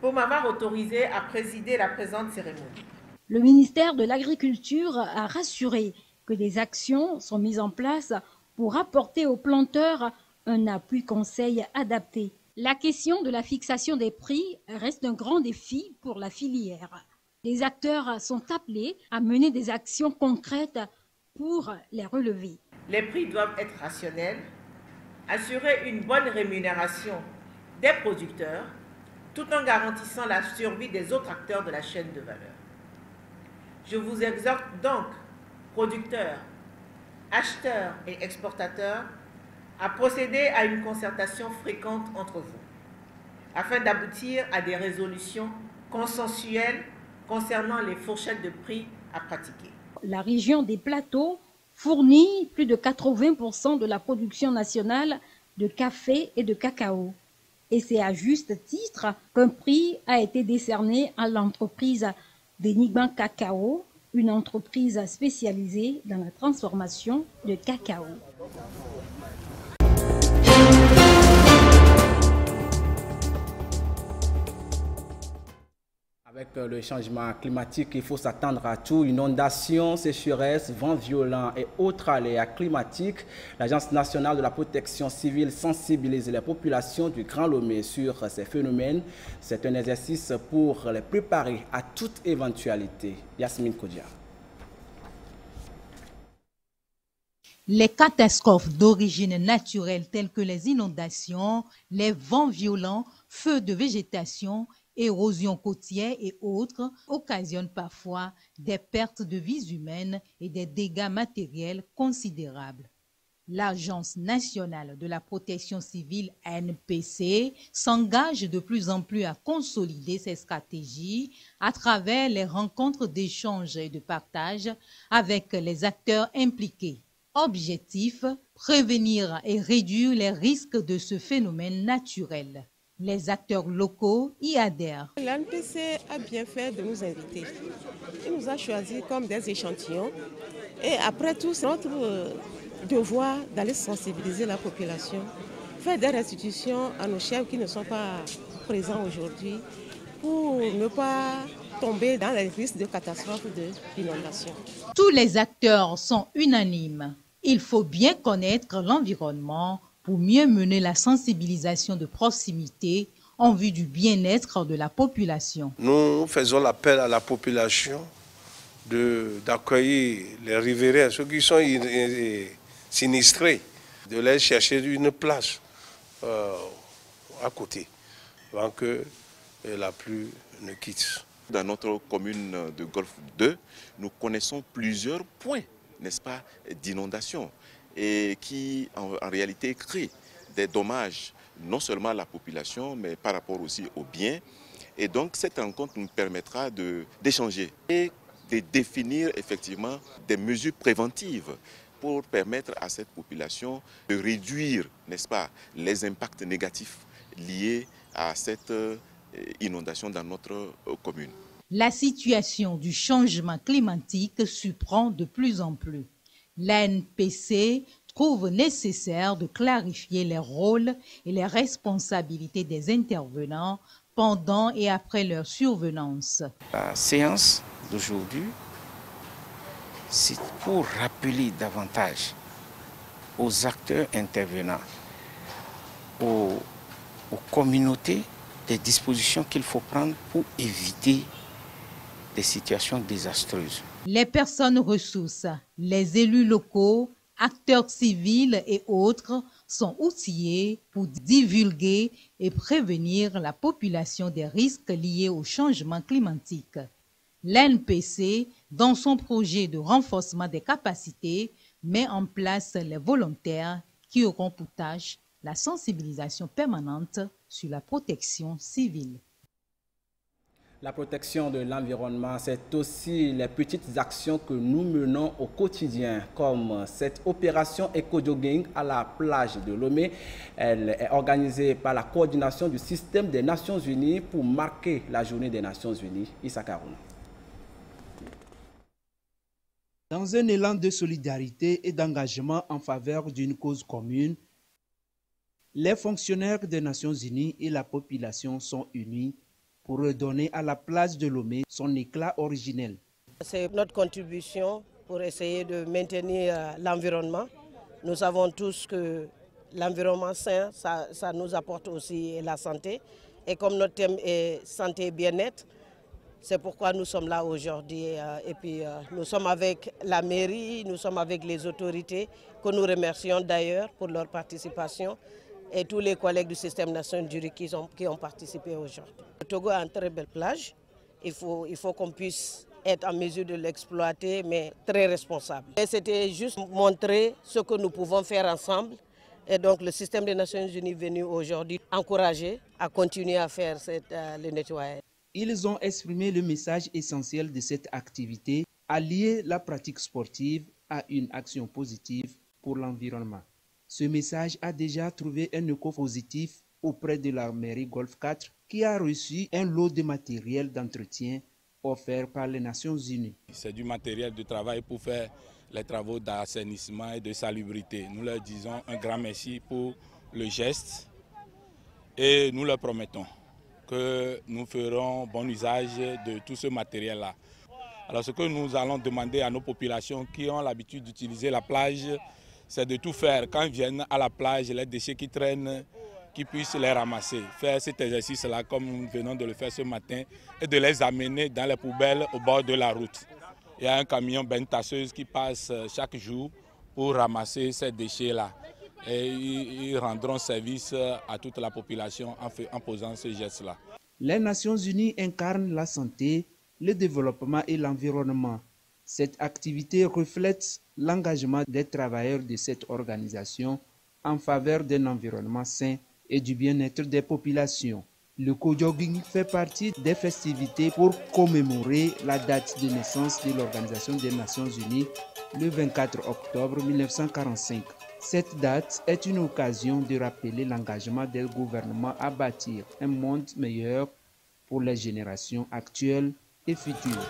N: pour m'avoir autorisé à présider la présente cérémonie.
O: Le ministère de l'Agriculture a rassuré que des actions sont mises en place pour apporter aux planteurs un appui conseil adapté. La question de la fixation des prix reste un grand défi pour la filière. Les acteurs sont appelés à mener des actions concrètes pour les relever.
N: Les prix doivent être rationnels, assurer une bonne rémunération des producteurs, tout en garantissant la survie des autres acteurs de la chaîne de valeur. Je vous exhorte donc, producteurs, acheteurs et exportateurs, à procéder à une concertation fréquente entre vous, afin d'aboutir à des résolutions consensuelles concernant les fourchettes de prix à pratiquer.
O: La région des plateaux fournit plus de 80% de la production nationale de café et de cacao. Et c'est à juste titre qu'un prix a été décerné à l'entreprise Denigban Cacao, une entreprise spécialisée dans la transformation de cacao.
A: Avec le changement climatique, il faut s'attendre à tout. Inondations, sécheresses, vents violents et autres aléas climatiques. L'Agence nationale de la protection civile sensibilise les populations du Grand Lomé sur ces phénomènes. C'est un exercice pour les préparer à toute éventualité. Yasmine Kodia.
R: Les catastrophes d'origine naturelle telles que les inondations, les vents violents, feux de végétation, érosion côtière et autres occasionnent parfois des pertes de vies humaines et des dégâts matériels considérables. L'Agence nationale de la protection civile ANPC s'engage de plus en plus à consolider ses stratégies à travers les rencontres d'échange et de partage avec les acteurs impliqués. Objectif, prévenir et réduire les risques de ce phénomène naturel. Les acteurs locaux y adhèrent.
S: L'ANPC a bien fait de nous inviter. Il nous a choisis comme des échantillons. Et après tout, c'est notre devoir d'aller sensibiliser la population, faire des restitutions à nos chefs qui ne sont pas présents aujourd'hui pour ne pas tomber dans les risques de catastrophes d'inondation.
R: Tous les acteurs sont unanimes. Il faut bien connaître l'environnement pour mieux mener la sensibilisation de proximité en vue du bien-être de la population.
T: Nous faisons l'appel à la population d'accueillir les riverains, ceux qui sont sinistrés, de les chercher une place à côté, avant que la pluie ne quitte.
U: Dans notre commune de Golfe 2, nous connaissons plusieurs points, n'est-ce pas, d'inondation et qui en réalité créent des dommages non seulement à la population, mais par rapport aussi aux biens. Et donc cette rencontre nous permettra d'échanger et de définir effectivement des mesures préventives pour permettre à cette population de réduire, n'est-ce pas, les impacts négatifs liés à cette inondation dans notre commune.
R: La situation du changement climatique surprend de plus en plus. L'ANPC trouve nécessaire de clarifier les rôles et les responsabilités des intervenants pendant et après leur survenance.
X: La séance d'aujourd'hui, c'est pour rappeler davantage aux acteurs intervenants, aux communautés, des dispositions qu'il faut prendre pour éviter des situations désastreuses.
R: Les personnes ressources, les élus locaux, acteurs civils et autres sont outillés pour divulguer et prévenir la population des risques liés au changement climatique. L'ANPC, dans son projet de renforcement des capacités, met en place les volontaires qui auront pour tâche la sensibilisation permanente sur la protection civile.
A: La protection de l'environnement, c'est aussi les petites actions que nous menons au quotidien, comme cette opération éco-jogging à la plage de Lomé. Elle est organisée par la coordination du système des Nations Unies pour marquer la journée des Nations Unies. Issa Karouna.
Y: Dans un élan de solidarité et d'engagement en faveur d'une cause commune, les fonctionnaires des Nations Unies et la population sont unis pour redonner à la plage de Lomé son éclat originel.
S: C'est notre contribution pour essayer de maintenir l'environnement. Nous savons tous que l'environnement sain, ça nous apporte aussi la santé. Et comme notre thème est santé et bien-être, c'est pourquoi nous sommes là aujourd'hui. Et puis nous sommes avec la mairie, nous sommes avec les autorités, que nous remercions d'ailleurs pour leur participation, et tous les collègues du système Nations Unies qui ont participé aujourd'hui. Le Togo a une très belle plage. Il faut qu'on puisse être en mesure de l'exploiter, mais très responsable. Et c'était juste montrer ce que nous pouvons faire ensemble. Et donc le système des Nations Unies est venu aujourd'hui encourager à continuer à faire le nettoyage.
Y: Ils ont exprimé le message essentiel de cette activité, allier la pratique sportive à une action positive pour l'environnement. Ce message a déjà trouvé un écho positif auprès de la mairie Golfe 4 qui a reçu un lot de matériel d'entretien offert par les Nations Unies.
C: C'est du matériel de travail pour faire les travaux d'assainissement et de salubrité. Nous leur disons un grand merci pour le geste et nous leur promettons que nous ferons bon usage de tout ce matériel-là. Alors ce que nous allons demander à nos populations qui ont l'habitude d'utiliser la plage, c'est de tout faire. Quand ils viennent à la plage, les déchets qui traînent, qu'ils puissent les ramasser. Faire cet exercice-là comme nous venons de le faire ce matin et de les amener dans les poubelles au bord de la route. Il y a un camion bentasseuse qui passe chaque jour pour ramasser ces déchets-là. Et ils rendront service à toute la population en posant ce geste-là.
Y: Les Nations Unies incarnent la santé, le développement et l'environnement. Cette activité reflète l'engagement des travailleurs de cette organisation en faveur d'un environnement sain et du bien-être des populations. Le co-jogging fait partie des festivités pour commémorer la date de naissance de l'Organisation des Nations Unies, le 24 octobre 1945. Cette date est une occasion de rappeler l'engagement des gouvernements à bâtir un monde meilleur pour les générations actuelles et futures.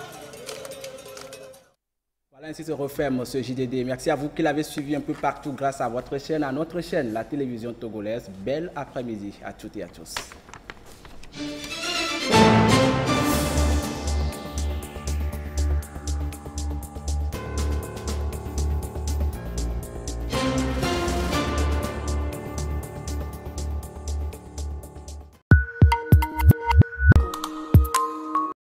A: Voilà, ainsi se referme ce JDD. Merci à vous qui l'avez suivi un peu partout grâce à votre chaîne, à notre chaîne, la télévision togolaise. Bel après-midi à toutes et à tous.